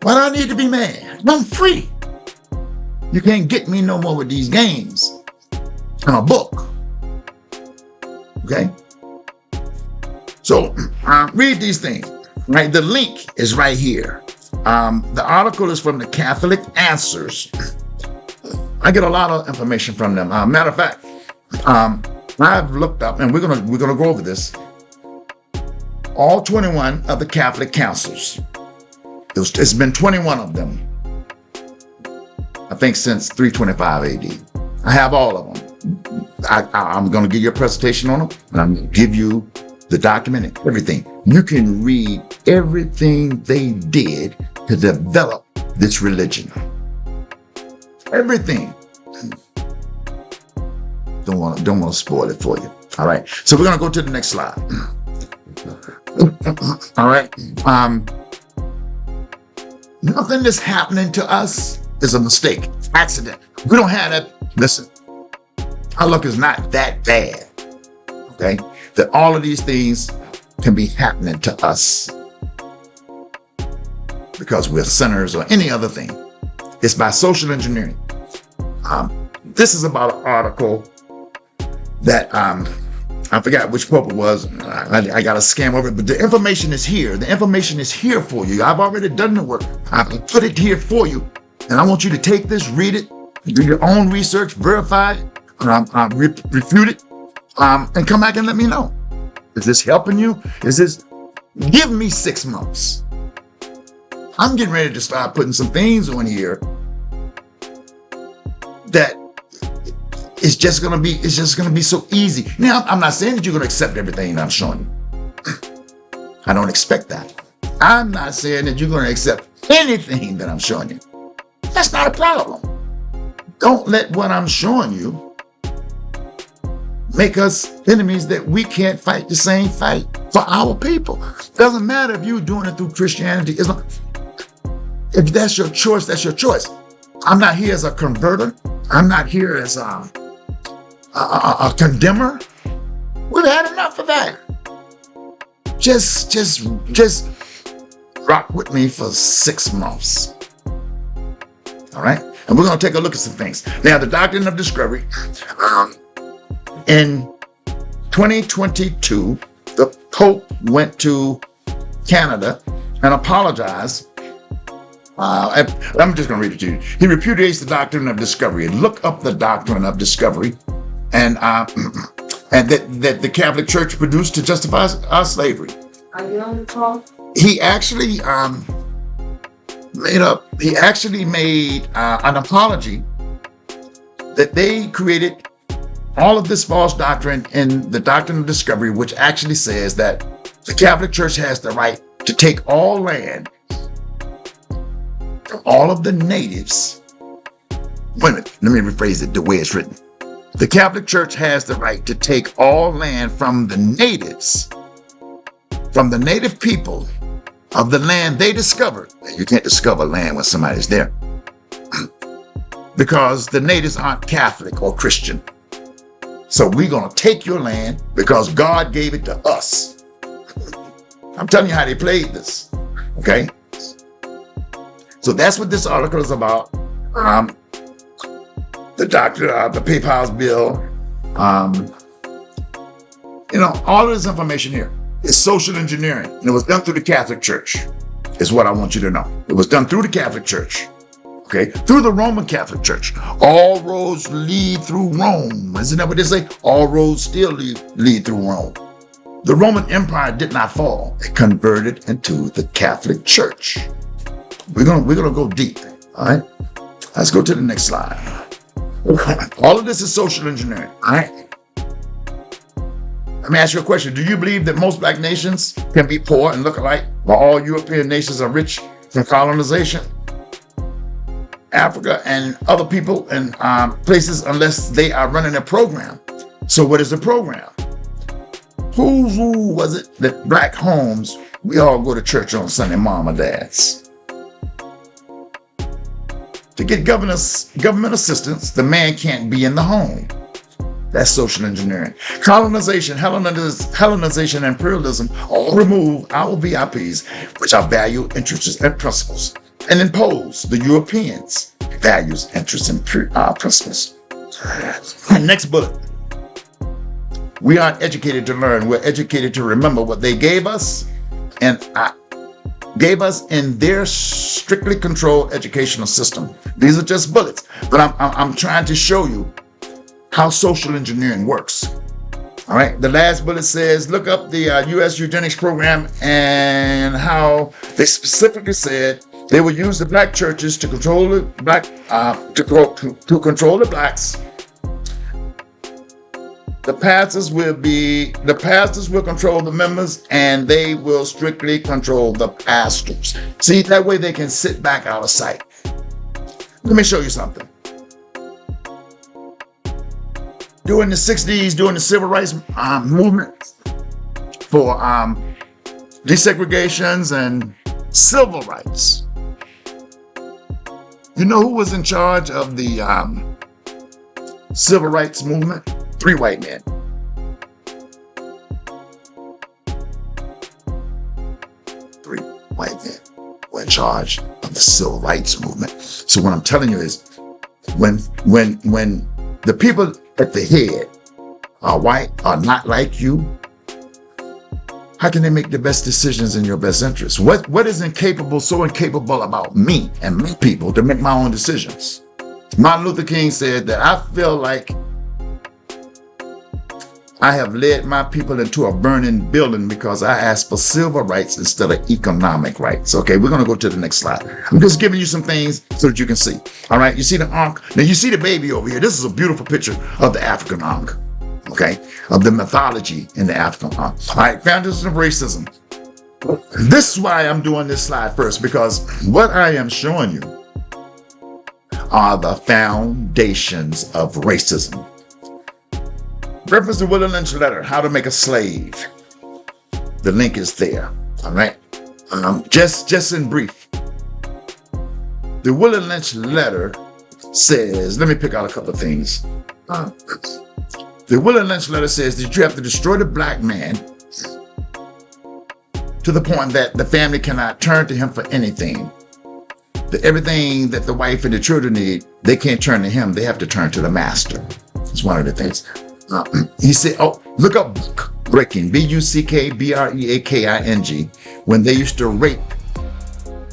Why do I need to be mad? I'm free. You can't get me no more with these games. I'm a book. Okay? So read these things. Right? The link is right here. The article is from the Catholic Answers. I get a lot of information from them. Matter of fact, I've looked up, and we're gonna go over this. All 21 of the Catholic councils. It's been 21 of them, I think, since 325 AD. I have all of them. I'm going to give you a presentation on them, and I'm going to give you the document and everything. You can read everything they did to develop this religion. Everything. Don't want to spoil it for you. All right. So we're going to go to the next slide. All right. Nothing that's happening to us is a mistake, accident. We don't have that Listen, our luck is not that bad, okay? That all of these things can be happening to us because we're sinners or any other thing. It's by social engineering. This is about an article that I forgot which pope it was. I got to scan over it, but the information is here. The information is here for you. I've already done the work. I've put it here for you. And I want you to take this, read it, do your own research, verify it, refute it, and come back and let me know. Is this helping you? Give me 6 months. I'm getting ready to start putting some things on here that it's just gonna be so easy. Now, I'm not saying that you're gonna accept everything that I'm showing you. I don't expect that. I'm not saying that you're gonna accept anything that I'm showing you. That's not a problem. Don't let what I'm showing you make us enemies that we can't fight the same fight for our people. Doesn't matter if you're doing it through Christianity, Islam. If that's your choice, that's your choice. I'm not here as a converter. I'm not here as a condemner. We've had enough of that. Just rock with me for 6 months. All right? And we're going to take a look at some things. Now, the doctrine of discovery. In 2022, the Pope went to Canada and apologized. I'm just going to read it to you. He repudiates the doctrine of discovery. Look up the doctrine of discovery, and that the Catholic Church produced to justify our slavery. Are you on the call? He actually made an apology that they created all of this false doctrine in the doctrine of discovery, which actually says that the Catholic Church has the right to take all land from all of the natives. Wait a minute, let me rephrase it the way it's written. The Catholic Church has the right to take all land from the natives, from the native people of the land they discovered. You can't discover land when somebody's there because the natives aren't Catholic or Christian. So we're going to take your land because God gave it to us. I'm telling you how they played this. Okay? So that's what this article is about. The doctrine of the Papal's bill. All of this information here is social engineering. And it was done through the Catholic Church, is what I want you to know. It was done through the Catholic Church. Okay, through the Roman Catholic Church. All roads lead through Rome. Isn't that what they say? All roads still lead through Rome. The Roman Empire did not fall. It converted into the Catholic Church. We're gonna go deep. All right. Let's go to the next slide. All of this is social engineering. All right. Let me ask you a question. Do you believe that most black nations can be poor and look alike, while all European nations are rich from colonization? Africa and other people and places, unless they are running a program. So what is the program? Whose rule was it that black homes, we all go to church on Sunday, mom or dads? To get government assistance, the man can't be in the home. That's social engineering. Colonization, Hellenization, and imperialism all remove our VIPs, which are value, interests, and principles, and impose the Europeans' values, interests, and principles. Next bullet. We aren't educated to learn. We're educated to remember what they gave us and gave us in their strictly controlled educational system. These are just bullets, but I'm trying to show you how social engineering works. All right. The last bullet says, look up the U.S. eugenics program and how they specifically said they will use the black churches to control the black, to control the blacks. The pastors will control the members, and they will strictly control the pastors. See, that way they can sit back out of sight. Let me show you something. During the 60s, during the civil rights movement for desegregations and civil rights, you know who was in charge of the civil rights movement, 3 white men. 3 white men were in charge of the civil rights movement. So what I'm telling you is, when the people at the head are white, are not like you, how can they make the best decisions in your best interest? What is so incapable about me and my people to make my own decisions? Martin Luther King said that I feel like I have led my people into a burning building because I asked for civil rights instead of economic rights. Okay, we're going to go to the next slide. I'm just giving you some things so that you can see. All right, you see the ankh? Now you see the baby over here. This is a beautiful picture of the African ankh. Okay, of the mythology in the African ankh. All right, foundations of racism. This is why I'm doing this slide first, because what I am showing you are the foundations of racism. Reference to William Lynch letter, How to Make a Slave. The link is there. All right. Just in brief, the William Lynch letter says, let me pick out a couple of things. The William Lynch letter says that you have to destroy the black man to the point that the family cannot turn to him for anything. That everything that the wife and the children need, they can't turn to him. They have to turn to the master. It's one of the things. He said, look up book breaking, BUCKBREAKING, when they used to rape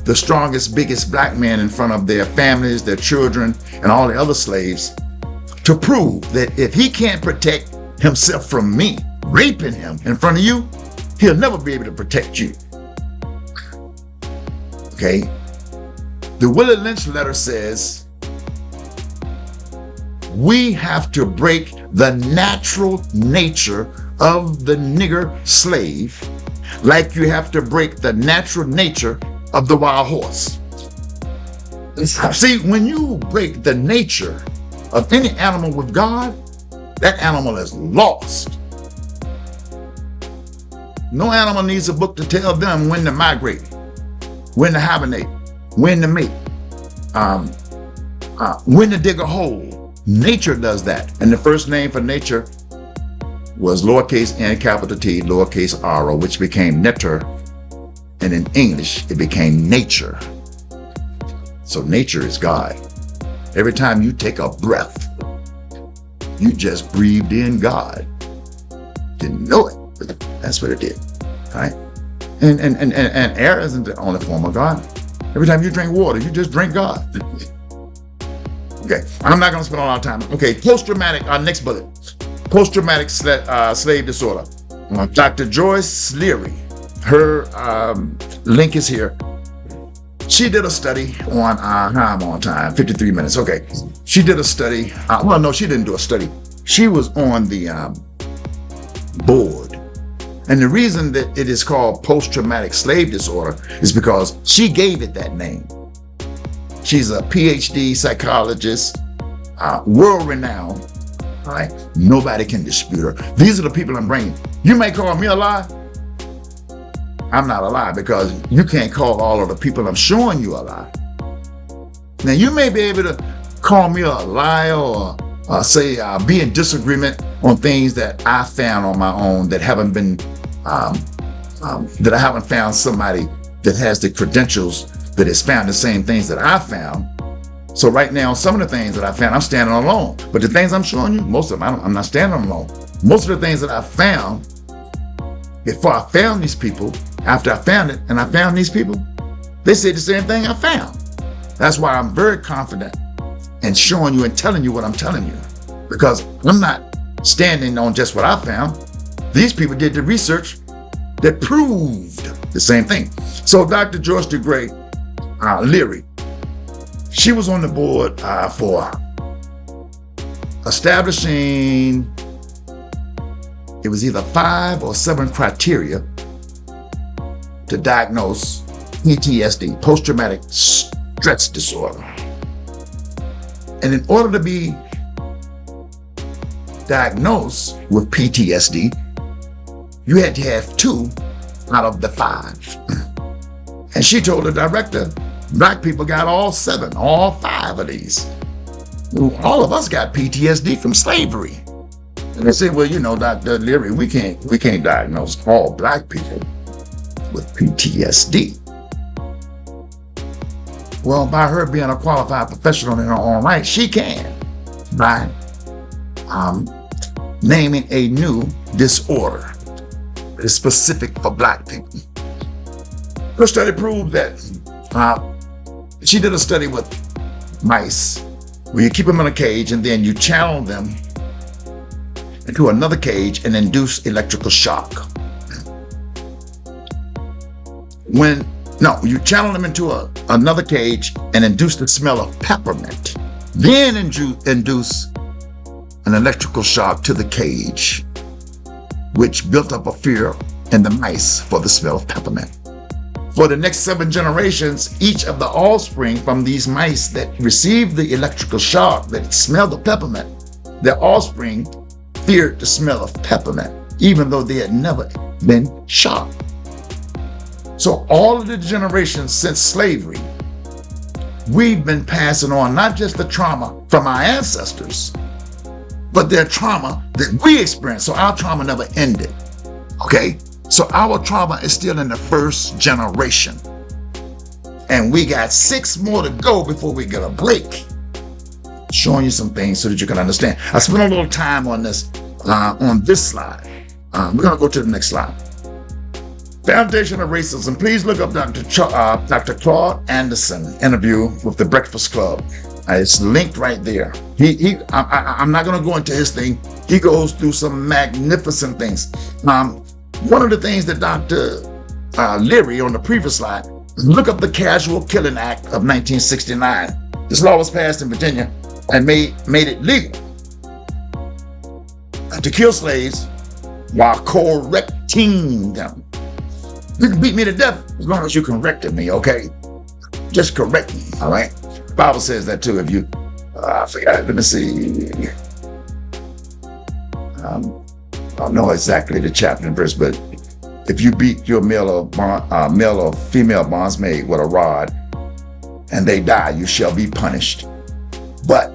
the strongest, biggest black man in front of their families, their children, and all the other slaves, to prove that if he can't protect himself from me raping him in front of you, he'll never be able to protect you. Okay? The Willie Lynch letter says, we have to break the natural nature of the nigger slave like you have to break the natural nature of the wild horse. See, when you break the nature of any animal with God, that animal is lost. No animal needs a book to tell them when to migrate, when to hibernate, when to mate, when to dig a hole. Nature does that. And the first name for nature was lowercase n, capital T, lowercase r, which became netter. And in English, it became nature. So nature is God. Every time you take a breath, you just breathed in God. Didn't know it, but that's what it did. All right? And air isn't the only form of God. Every time you drink water, you just drink God. Okay, I'm not going to spend a lot of time. Okay, post-traumatic, next bullet. Post-traumatic slave disorder. Dr. Joyce Leary, her link is here. She did a study on, how I'm on time, 53 minutes, okay. She did a study, well, no, she didn't do a study. She was on the board. And the reason that it is called post-traumatic slave disorder is because she gave it that name. She's a PhD psychologist, world-renowned, all right? Nobody can dispute her. These are the people I'm bringing. You may call me a lie. I'm not a lie because you can't call all of the people I'm showing you a lie. Now, you may be able to call me a liar or say be in disagreement on things that I found on my own that haven't been, that I haven't found somebody that has the credentials that has found the same things that I found. So right now, some of the things that I found, I'm standing alone. But the things I'm showing you, most of them, I'm not standing alone. Most of the things that I found, before I found these people, after I found it and I found these people, they said the same thing I found. That's why I'm very confident in showing you and telling you what I'm telling you. Because I'm not standing on just what I found. These people did the research that proved the same thing. So Dr. Joyce DeGray Leary, she was on the board for establishing, it was either 5 or 7 criteria to diagnose PTSD, post-traumatic stress disorder. And in order to be diagnosed with PTSD, you had to have 2 out of the 5. And she told the director, black people got all 7, all 5 of these. All of us got PTSD from slavery. And they say, well, you know, Dr. Leary, we can't diagnose all black people with PTSD. Well, by her being a qualified professional in her own right, she can, by naming a new disorder that is specific for black people. Her study proved that she did a study with mice where you keep them in a cage and then you channel them into another cage and induce electrical shock. You channel them into another cage and induce the smell of peppermint. Then induce an electrical shock to the cage, which built up a fear in the mice for the smell of peppermint. For the next 7 generations, each of the offspring from these mice that received the electrical shock that smelled of peppermint, their offspring feared the smell of peppermint, even though they had never been shocked. So all of the generations since slavery, we've been passing on not just the trauma from our ancestors, but their trauma that we experienced. So our trauma never ended. Okay? So our trauma is still in the first generation. And we got 6 more to go before we get a break. Showing you some things so that you can understand. I spent a little time on this slide. We're going to go to the next slide. Foundation of Racism. Please look up Dr. Claude Anderson interview with the Breakfast Club. It's linked right there. I'm not going to go into his thing. He goes through some magnificent things. One of the things that Dr. Leary on the previous slide, look up the Casual Killing Act of 1969. This law was passed in Virginia and made it legal to kill slaves while correcting them. You can beat me to death as long as you corrected me, okay? Just correct me, all right? The Bible says that too. If you, I forgot, let me see. I don't know exactly the chapter and verse, but if you beat your male or female bondsmaid with a rod and they die, you shall be punished. But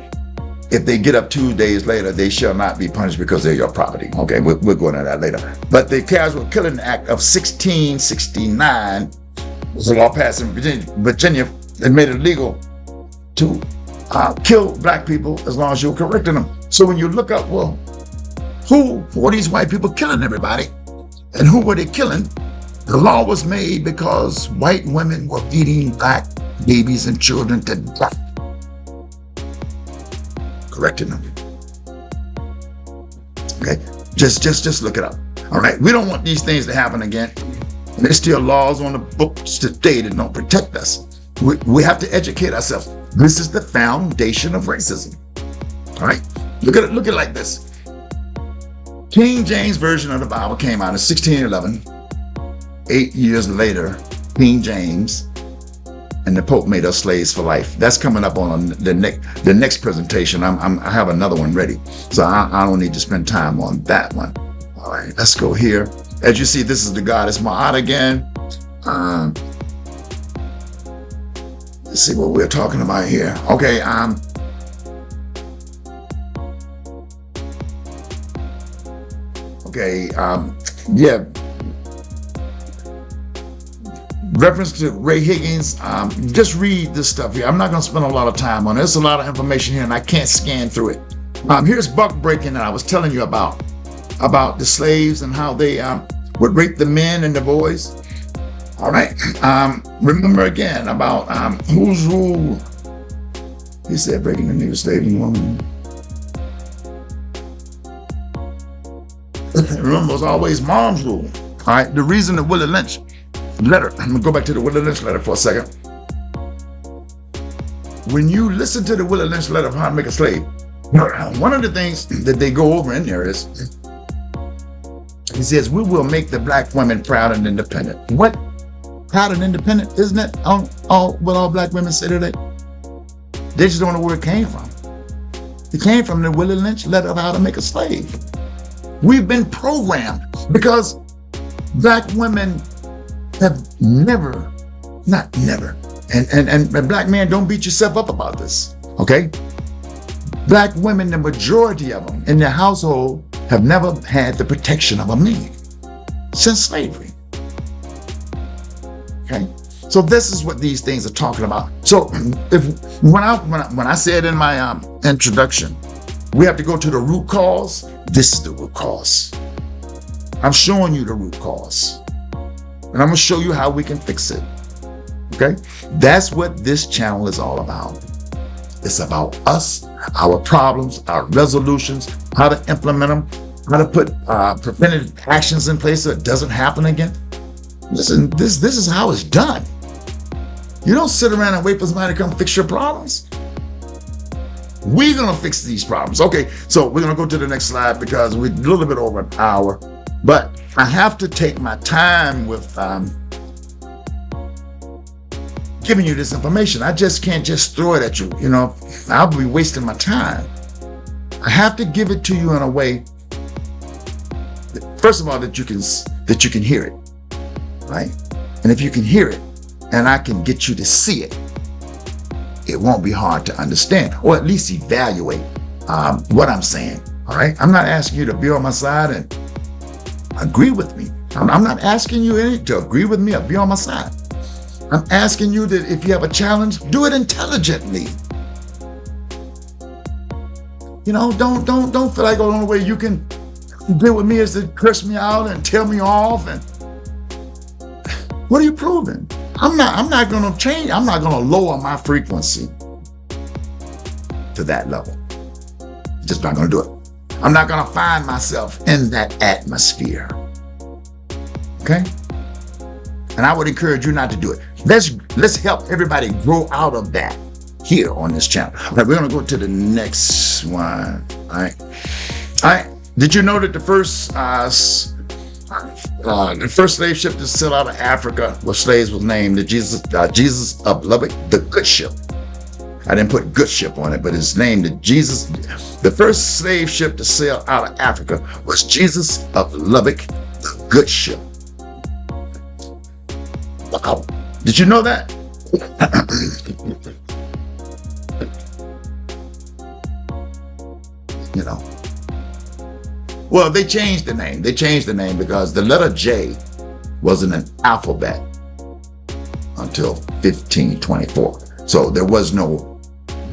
if they get up 2 days later, they shall not be punished because they're your property. Okay, we'll go into that later. But the Casual Killing Act of 1669 was a law passed in Virginia that made it legal to kill black people as long as you're correcting them. So when you look up, well, who are these white people killing everybody? And who were they killing? The law was made because white women were beating black babies and children to death. Correcting them. Okay, just look it up. All right, we don't want these things to happen again. And there's still laws on the books today that don't protect us. We have to educate ourselves. This is the foundation of racism. All right, look at it like this. King James Version of the Bible came out in 1611. 8 years later, King James and the Pope made us slaves for life. That's coming up on the next presentation. I have another one ready, so I don't need to spend time on that one. All right, let's go here. As you see, this is the goddess Ma'at again. Let's see what we're talking about here. Okay, yeah. Reference to Ray Higgins, just read this stuff here. I'm not going to spend a lot of time on it. There's a lot of information here and I can't scan through it. Here's buck breaking that I was telling you about the slaves and how they would rape the men and the boys. All right. Remember again about whose rule? He said breaking the new slave woman. Remember, it was always mom's rule. All right. The reason that Willie Lynch letter, I'm going to go back to the Willie Lynch letter for a second. When you listen to the Willie Lynch letter of how to make a slave, one of the things that they go over in there is, he says, we will make the black women proud and independent. What? Proud and independent? Isn't that what all black women say today? They just don't know where it came from. It came from the Willie Lynch letter of how to make a slave. We've been programmed because black women have never, and black men, don't beat yourself up about this, okay? Black women, the majority of them in their household, have never had the protection of a man since slavery. Okay, so this is what these things are talking about. So when I said in my introduction, we have to go to the root cause. This is the root cause. I'm showing you the root cause, and I'm gonna show you how we can fix it. Okay, that's what this channel is all about. It's about us, our problems, our resolutions, how to implement them, how to put preventative actions in place so it doesn't happen again. Listen, this is how it's done. You don't sit around and wait for somebody to come fix your problems. We're gonna fix these problems. Okay, so we're gonna go to the next slide because we're a little bit over an hour, but I have to take my time with giving you this information. I just can't just throw it at you. You know, I'll be wasting my time. I have to give it to you in a way, first of all, that you can hear it, right? And if you can hear it, and I can get you to see it, it won't be hard to understand, or at least evaluate what I'm saying. All right. I'm not asking you to be on my side and agree with me. I'm not asking you to agree with me or be on my side. I'm asking you that if you have a challenge, do it intelligently. You know, don't feel like the only way you can deal with me is to curse me out and tell me off. And what are you proving? I'm not going to change. I'm not going to lower my frequency to that level. Just not going to do it. I'm not going to find myself in that atmosphere. Okay? And I would encourage you not to do it. Let's help everybody grow out of that here on this channel. All right, we're going to go to the next one. All right. Did you know that the first slave ship to sail out of Africa with slaves was named the Jesus of Lubbock, the Good Ship? I didn't put Good Ship on it, but it's named the Jesus. The first slave ship to sail out of Africa was Jesus of Lubbock, the Good Ship. Wow. Did you know that? You know. Well, they changed the name. They changed the name because the letter J wasn't an alphabet until 1524. So there was no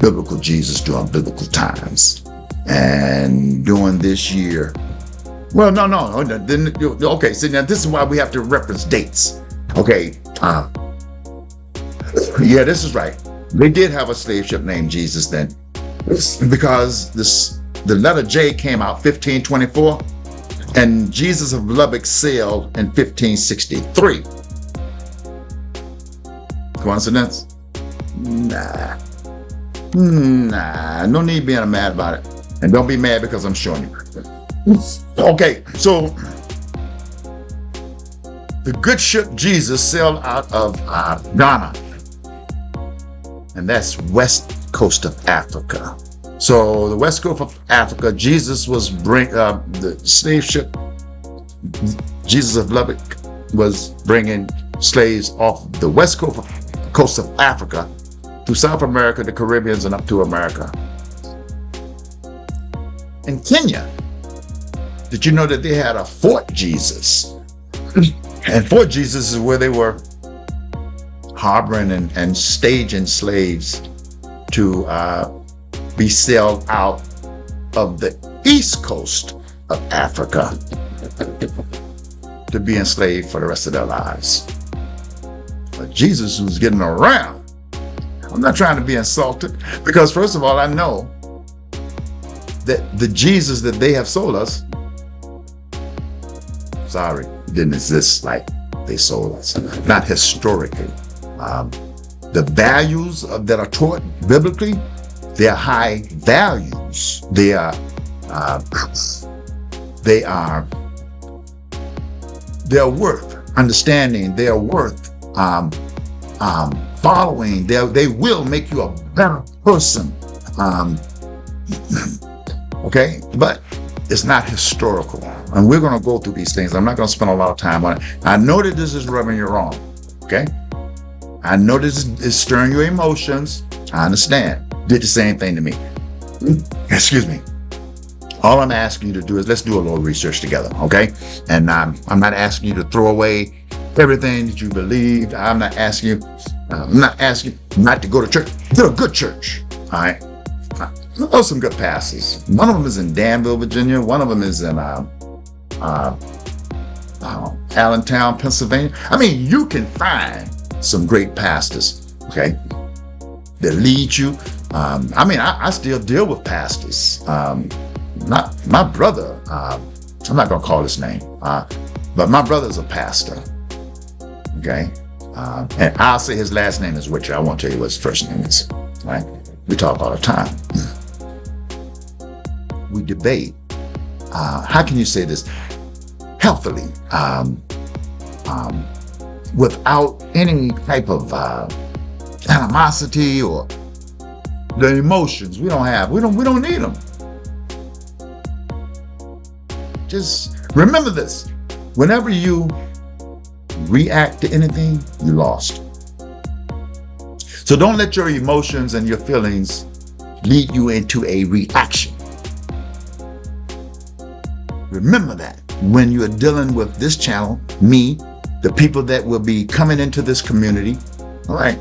biblical Jesus during biblical times. And during this year, well, no. Okay, so now this is why we have to reference dates. Okay, yeah, this is right. They did have a slave ship named Jesus then, because the letter J came out 1524, and Jesus of Lubbock sailed in 1563. Coincidence? Nah, no need being mad about it. And don't be mad because I'm showing you. Okay, so the good ship Jesus sailed out of Ghana, and that's west coast of Africa. So the west coast of Africa, Jesus was the slave ship. Jesus of Lubbock was bringing slaves off the west coast of Africa to South America, the Caribbeans, and up to America. In Kenya, did you know that they had a Fort Jesus? And Fort Jesus is where they were harboring and staging slaves to be sailed out of the east coast of Africa to be enslaved for the rest of their lives. But Jesus was getting around. I'm not trying to be insulted, because first of all, I know that the Jesus that they have sold us, sorry, didn't exist like they sold us. Not historically. The values that are taught biblically, they are high values. They are worth understanding. They are worth following. They will make you a better person. Okay, but it's not historical. And we're going to go through these things. I'm not going to spend a lot of time on it. I know that this is rubbing you wrong. Okay, I know this is stirring your emotions. I understand. Did the same thing to me. Excuse me. All I'm asking you to do is let's do a little research together, okay? And I'm not asking you to throw away everything that you believe. I'm not asking you not to go to church. Go to a good church, all right? I know some good pastors. One of them is in Danville, Virginia. One of them is in Allentown, Pennsylvania. I mean, you can find some great pastors, okay, that lead you. I still deal with pastors. Not my brother. I'm not gonna call his name, but my brother's a pastor. Okay, and I'll say his last name is Witcher. I won't tell you what his first name is. Right? We talk all the time. We debate. How can you say this healthily, without any type of animosity or the emotions? We don't need them. Just remember this. Whenever you react to anything, you lost. So don't let your emotions and your feelings lead you into a reaction. Remember that when you're dealing with this channel, me, the people that will be coming into this community, all right,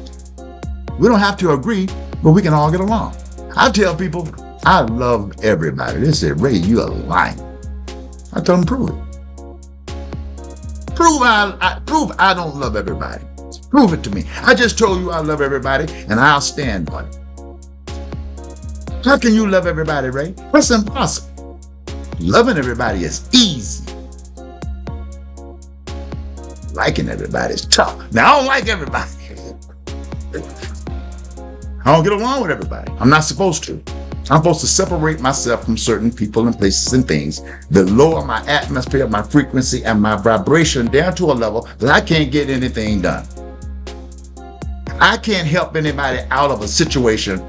we don't have to agree, but we can all get along. I tell people, I love everybody. They say, Ray, you are lying. I tell them, prove it. Prove I don't love everybody. Prove it to me. I just told you I love everybody, and I'll stand on it. How can you love everybody, Ray? That's impossible. Loving everybody is easy. Liking everybody is tough. Now, I don't like everybody. I don't get along with everybody. I'm not supposed to. I'm supposed to separate myself from certain people and places and things that lower my atmosphere, my frequency, and my vibration down to a level that I can't get anything done. I can't help anybody out of a situation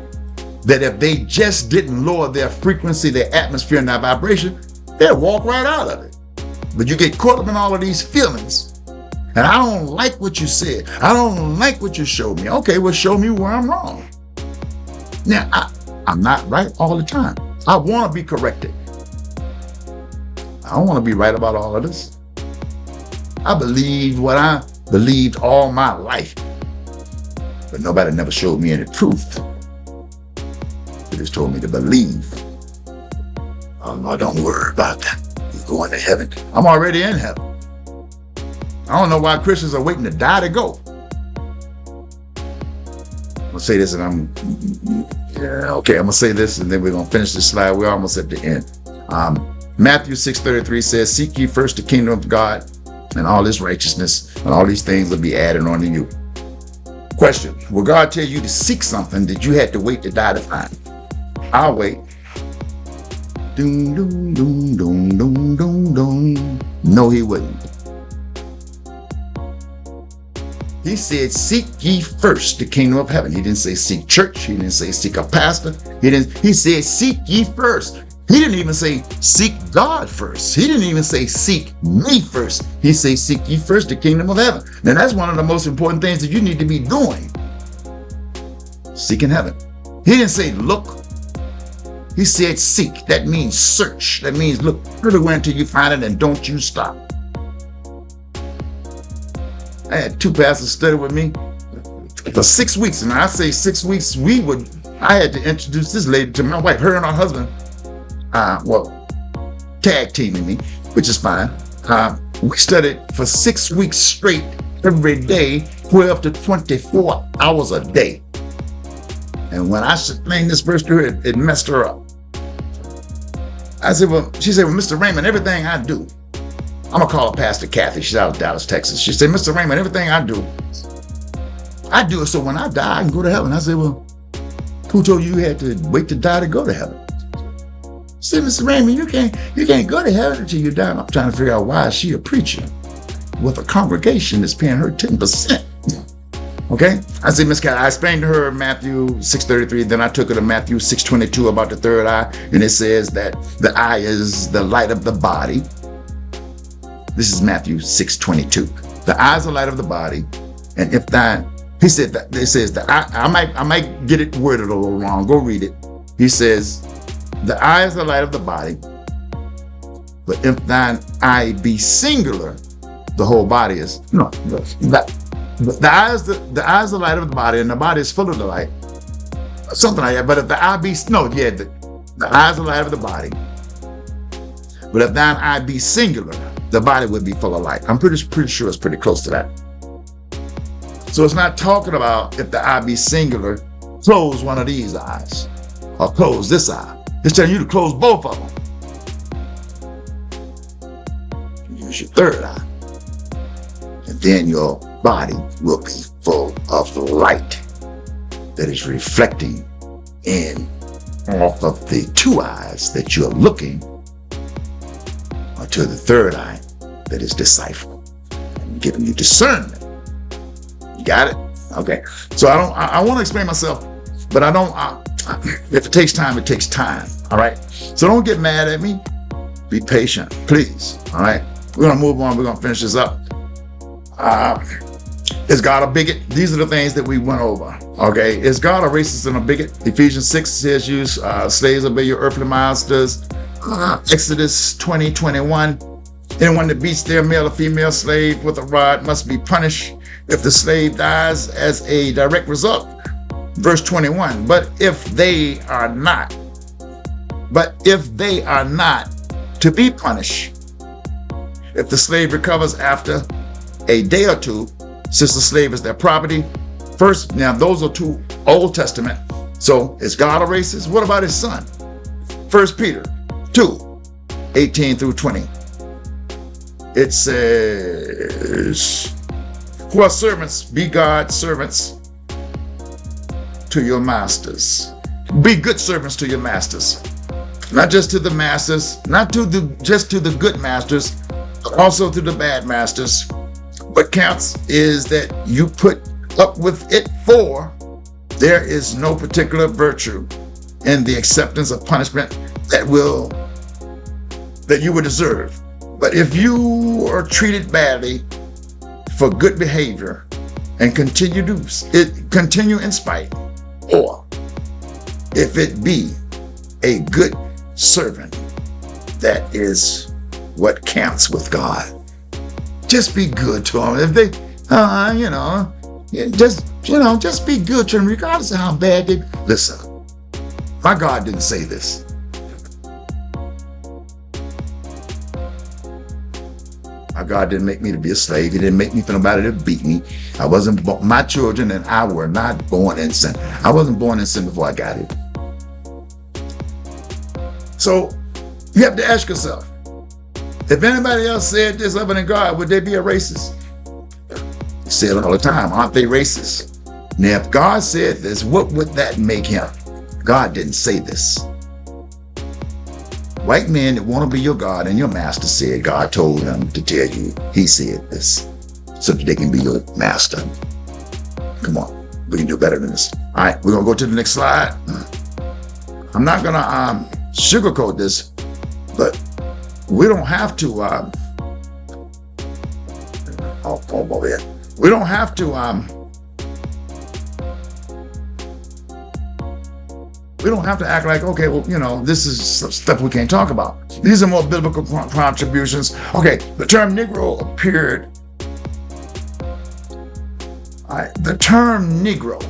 that if they just didn't lower their frequency, their atmosphere, and their vibration, they'll walk right out of it. But you get caught up in all of these feelings. And I don't like what you said. I don't like what you showed me. Okay, well, show me where I'm wrong. Now, I'm not right all the time. I want to be corrected. I don't want to be right about all of this. I believed what I believed all my life. But nobody never showed me any truth. They just told me to believe. Oh, no, don't worry about that. You're going to heaven. I'm already in heaven. I don't know why Christians are waiting to die to go. I'm going to say this and I'm going to say this and then we're going to finish this slide. We're almost at the end. Matthew 6:33 says, seek ye first the kingdom of God and all his righteousness, and all these things will be added on to you. Question, will God tell you to seek something that you had to wait to die to find? I'll wait. Doom, doom, doom, doom, doom, doom, doom. No, he wouldn't. He said, seek ye first the kingdom of heaven. He didn't say seek church. He didn't say seek a pastor. He said, seek ye first. He didn't even say seek God first. He didn't even say seek me first. He said, seek ye first the kingdom of heaven. Now that's one of the most important things that you need to be doing. Seeking heaven. He didn't say look. He said seek. That means search. That means look everywhere until you find it and don't you stop. I had two pastors study with me for 6 weeks. And I say 6 weeks, I had to introduce this lady to my wife, her and her husband. Tag teaming me, which is fine. We studied for 6 weeks straight, every day, 12 to 24 hours a day. And when I explained this verse to her, it messed her up. She said, well, Mr. Raymond, everything I do, I'm going to call her Pastor Kathy. She's out of Dallas, Texas. She said, Mr. Raymond, everything I do it so when I die, I can go to heaven. I said, well, who told you had to wait to die to go to heaven? She said, Mr. Raymond, you can't go to heaven until you die. I'm trying to figure out why is she a preacher with a congregation that's paying her 10%. Okay? I said, Miss Cat, I explained to her Matthew 6:33, then I took her to Matthew 6:22 about the third eye, and it says that the eye is the light of the body. This is Matthew 6:22. The eye is the light of the body, and if that, he said that, it says that, I might get it worded a little wrong, go read it. He says, the eye is the light of the body, but if thine eye be singular, the whole body is, no, the eye is the light of the body, and the body is full of the light. Something like that. But if the eye be, the eye is the light of the body. But if thine eye be singular, the body would be full of light. I'm pretty sure it's pretty close to that. So it's not talking about if the eye be singular, close one of these eyes or close this eye. It's telling you to close both of them. Use your third eye. And then your body will be full of light that is reflecting in off of the two eyes that you're looking to the third eye that is deciphering and giving you discernment. You got it? Okay. So I want to explain myself, but I don't, if it takes time, it takes time. All right. So don't get mad at me. Be patient, please. All right. We're going to move on. We're going to finish this up. Is God a bigot? These are the things that we went over. Okay. Is God a racist and a bigot? Ephesians 6 says, you slaves, obey your earthly masters. Exodus 20:21. Anyone that beats their male or female slave with a rod must be punished if the slave dies as a direct result. Verse 21. But if they are not to be punished, if the slave recovers after a day or two, since the slave is their property. First, now those are two Old Testament. So is God a racist? What about his son? 1 Peter 2:18-20. It says, who are servants, be God's servants to your masters. Be good servants to your masters. Not just to the masters, not just to the good masters, but also to the bad masters. What counts is that you put up with it, for there is no particular virtue in the acceptance of punishment that you would deserve. But if you are treated badly for good behavior and continue in spite, or if it be a good servant, that is what counts with God. Just be good to them. If they, just be good to them, regardless of how bad they. Listen, my God didn't say this. My God didn't make me to be a slave. He didn't make me for nobody to beat me. I wasn't my children and I were not born in sin. I wasn't born in sin before I got here. So you have to ask yourself, if anybody else said this other than God, would they be a racist? You say it all the time, aren't they racist? Now, if God said this, what would that make him? God didn't say this. White men that want to be your God and your master said, God told them to tell you, he said this, so that they can be your master. Come on, we can do better than this. All right, we're going to go to the next slide. I'm not going to sugarcoat this, but we don't have to, we don't have to, we don't have to act like, okay, well, this is stuff we can't talk about. These are more biblical contributions. Okay, the term Negro appeared. The term Negro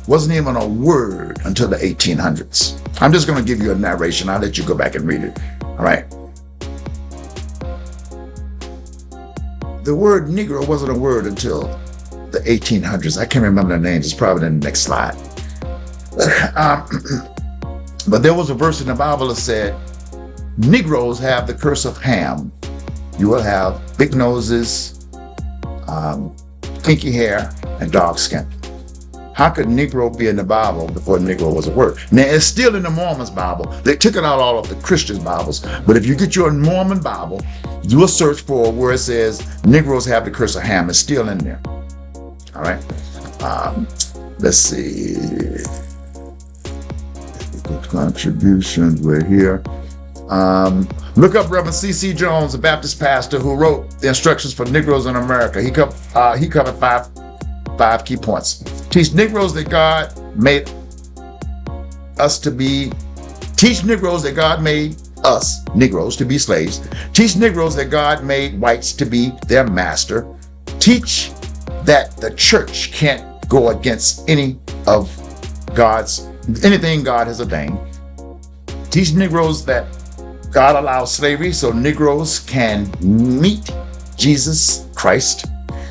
wasn't even a word until the 1800s. I'm just going to give you a narration. I'll let you go back and read it. All right. The word Negro wasn't a word until the 1800s. I can't remember the names. It's probably in the next slide. But there was a verse in the Bible that said, Negroes have the curse of Ham. You will have big noses, kinky hair, and dark skin. How could Negro be in the Bible before Negro was a word? Now, it's still in the Mormon's Bible. They took it out all of the Christian Bibles. But if you get your Mormon Bible, do a search for where it says Negroes have the curse of Ham. It's still in there. All right. Let's see. Contributions, we're here. Look up Reverend C.C. Jones, a Baptist pastor who wrote the instructions for Negroes in America. He covered five key points. Teach Negroes that God made us to be Teach Negroes that God made us, Negroes, to be slaves. Teach Negroes that God made whites to be their master. Teach that the church can't go against anything God has ordained. Teach Negroes that God allows slavery so Negroes can meet Jesus Christ.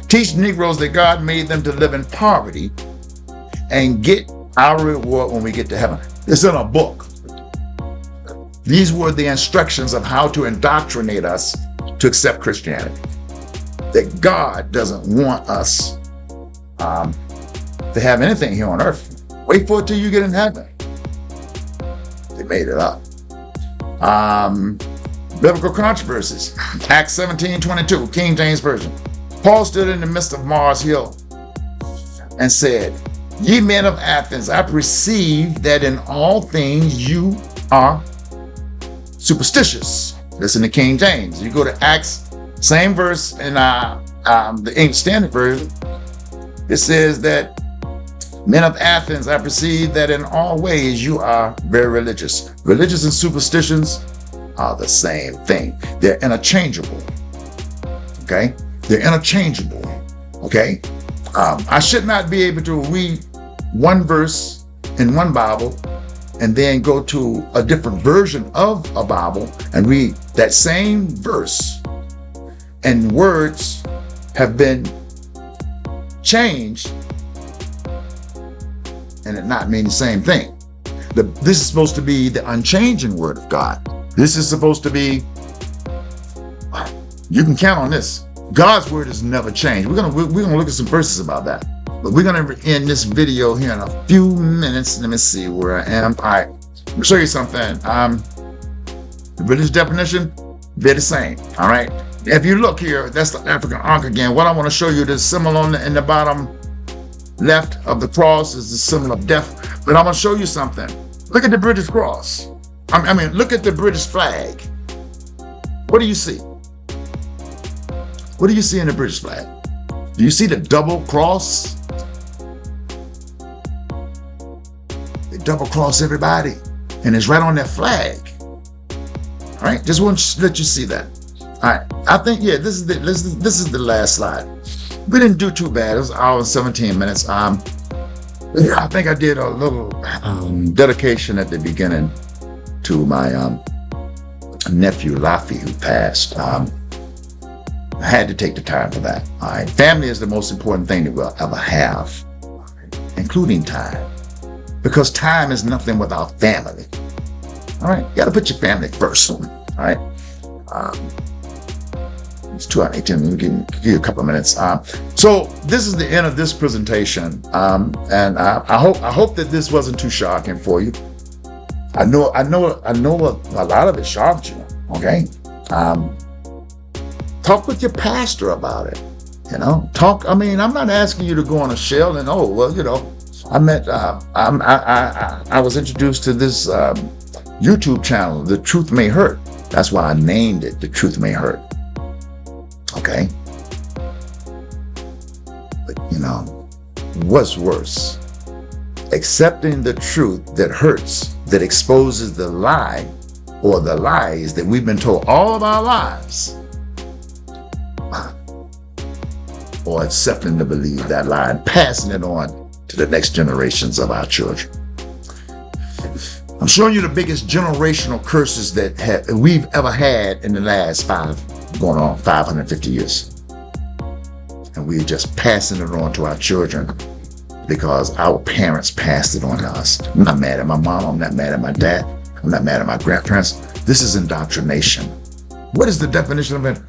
Teach Negroes that God made them to live in poverty and get our reward when we get to heaven. It's in a book. These were the instructions of how to indoctrinate us to accept Christianity. That God doesn't want us to have anything here on earth. Wait for it till you get in heaven. They made it up. Biblical controversies. Acts 17:22, King James Version. Paul stood in the midst of Mars Hill and said, "Ye men of Athens, I perceive that in all things you are superstitious." Listen to King James. You go to Acts, same verse in the English Standard Version. It says that, "Men of Athens, I perceive that in all ways you are very religious." Religious and superstitions are the same thing. They're interchangeable. Okay? They're interchangeable. Okay? I should not be able to read one verse in one Bible and then go to a different version of a Bible and read that same verse, and words have been changed and it not mean the same thing. This is supposed to be the unchanging word of God. This is supposed to be, you can count on this. God's word has never changed. We're gonna look at some verses about that. But we're gonna end this video here in a few minutes. Let me see where I am. All right, let me show you something. The British definition, they're the same. All right. If you look here, that's the African ark again. What I want to show you, the symbol in the bottom left of the cross is the symbol of death. But I'm gonna show you something. Look at the British cross. I mean, look at the British flag. What do you see? What do you see in the British flag? Do you see the double cross? They double cross everybody, and it's right on their flag. All right, just want to let you see that. All right, I think this is the last slide. We didn't do too bad. It was an hour and 17 minutes. I think I did a little dedication at the beginning to my nephew Lafi, who passed. I had to take the time for that. All right, family is the most important thing that we'll ever have, including time, because time is nothing without family. All right, you got to put your family first. All right. It's 2:18. We'll give you a couple of minutes. So this is the end of this presentation, and I hope that this wasn't too shocking for you. I know a lot of it shocked you. Okay. Talk with your pastor about it. Talk. I mean, I'm not asking you to go on a shell and I was introduced to this YouTube channel, The Truth May Hurt. That's why I named it The Truth May Hurt. Okay. But what's worse? Accepting the truth that hurts, that exposes the lie or the lies that we've been told all of our lives, or accepting to believe that lie and passing it on to the next generations of our children. I'm showing you the biggest generational curses that we've ever had in the last 550 years. And we're just passing it on to our children because our parents passed it on to us. I'm not mad at my mom. I'm not mad at my dad. I'm not mad at my grandparents. This is indoctrination. What is the definition of it?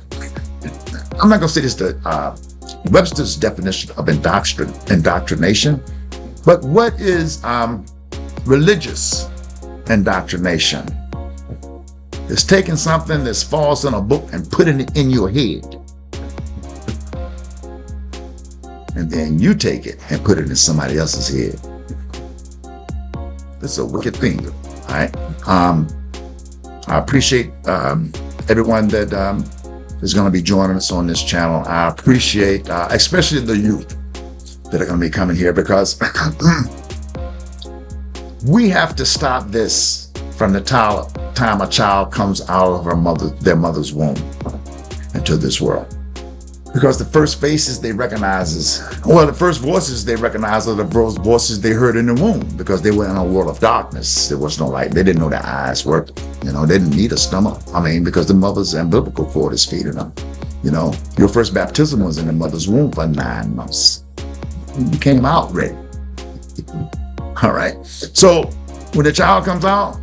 I'm not going to say this to Webster's definition of indoctrination, but what is religious indoctrination? It's taking something that's false in a book and putting it in your head. And then you take it and put it in somebody else's head. It's a wicked thing. All right. I appreciate everyone that is going to be joining us on this channel. I appreciate especially the youth that are going to be coming here, because we have to stop this from the time a child comes out of their mother's womb into this world. Because the first faces they recognize the first voices they recognize are the voices they heard in the womb, because they were in a world of darkness. There was no light. They didn't know their eyes worked. They didn't need a stomach. Because the mother's umbilical cord is feeding them. Your first baptism was in the mother's womb for 9 months. You came out ready. All right. So when the child comes out,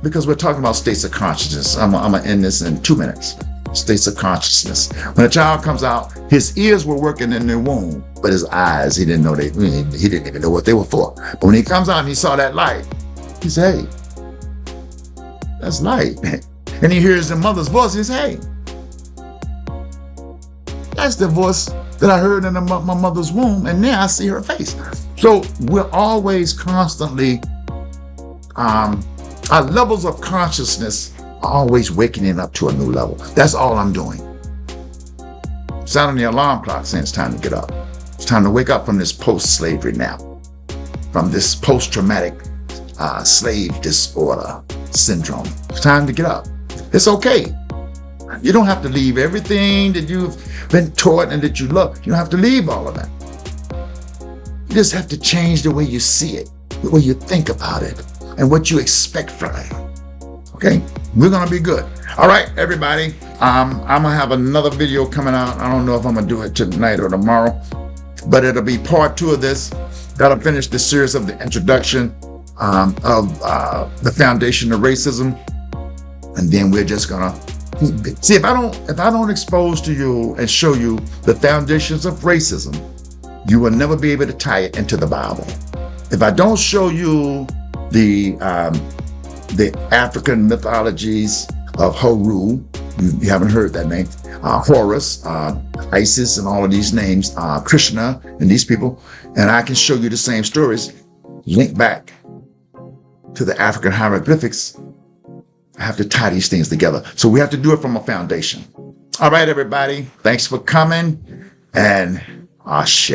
because we're talking about states of consciousness, I'm going to end this in 2 minutes. States of consciousness. When a child comes out, his ears were working in the womb, but his eyes, he didn't even know what they were for. But when he comes out and he saw that light, he said, hey, that's light. And he hears the mother's voice. He says, hey, that's the voice that I heard in my mother's womb, and now I see her face. So we're always constantly, our levels of consciousness are always waking up to a new level. That's all I'm doing. Sounding the alarm clock saying it's time to get up. It's time to wake up from this post-slavery nap, from this post-traumatic slave disorder syndrome. It's time to get up. It's okay. You don't have to leave everything that you've been taught and that you love. You don't have to leave all of that. You just have to change the way you see it, the way you think about it, and what you expect from it. Okay? We're going to be good. All right, everybody. I'm going to have another video coming out. I don't know if I'm going to do it tonight or tomorrow, but it'll be part 2 of this. That'll finish the series of the introduction of the foundation of racism. And then we're just going to see, if I don't expose to you and show you the foundations of racism, you will never be able to tie it into the Bible. If I don't show you the African mythologies of Horu, you haven't heard that name, Horus, Isis, and all of these names, Krishna, and these people, and I can show you the same stories, link back to the African hieroglyphics, I have to tie these things together. So we have to do it from a foundation. All right, everybody. Thanks for coming, and Ashe.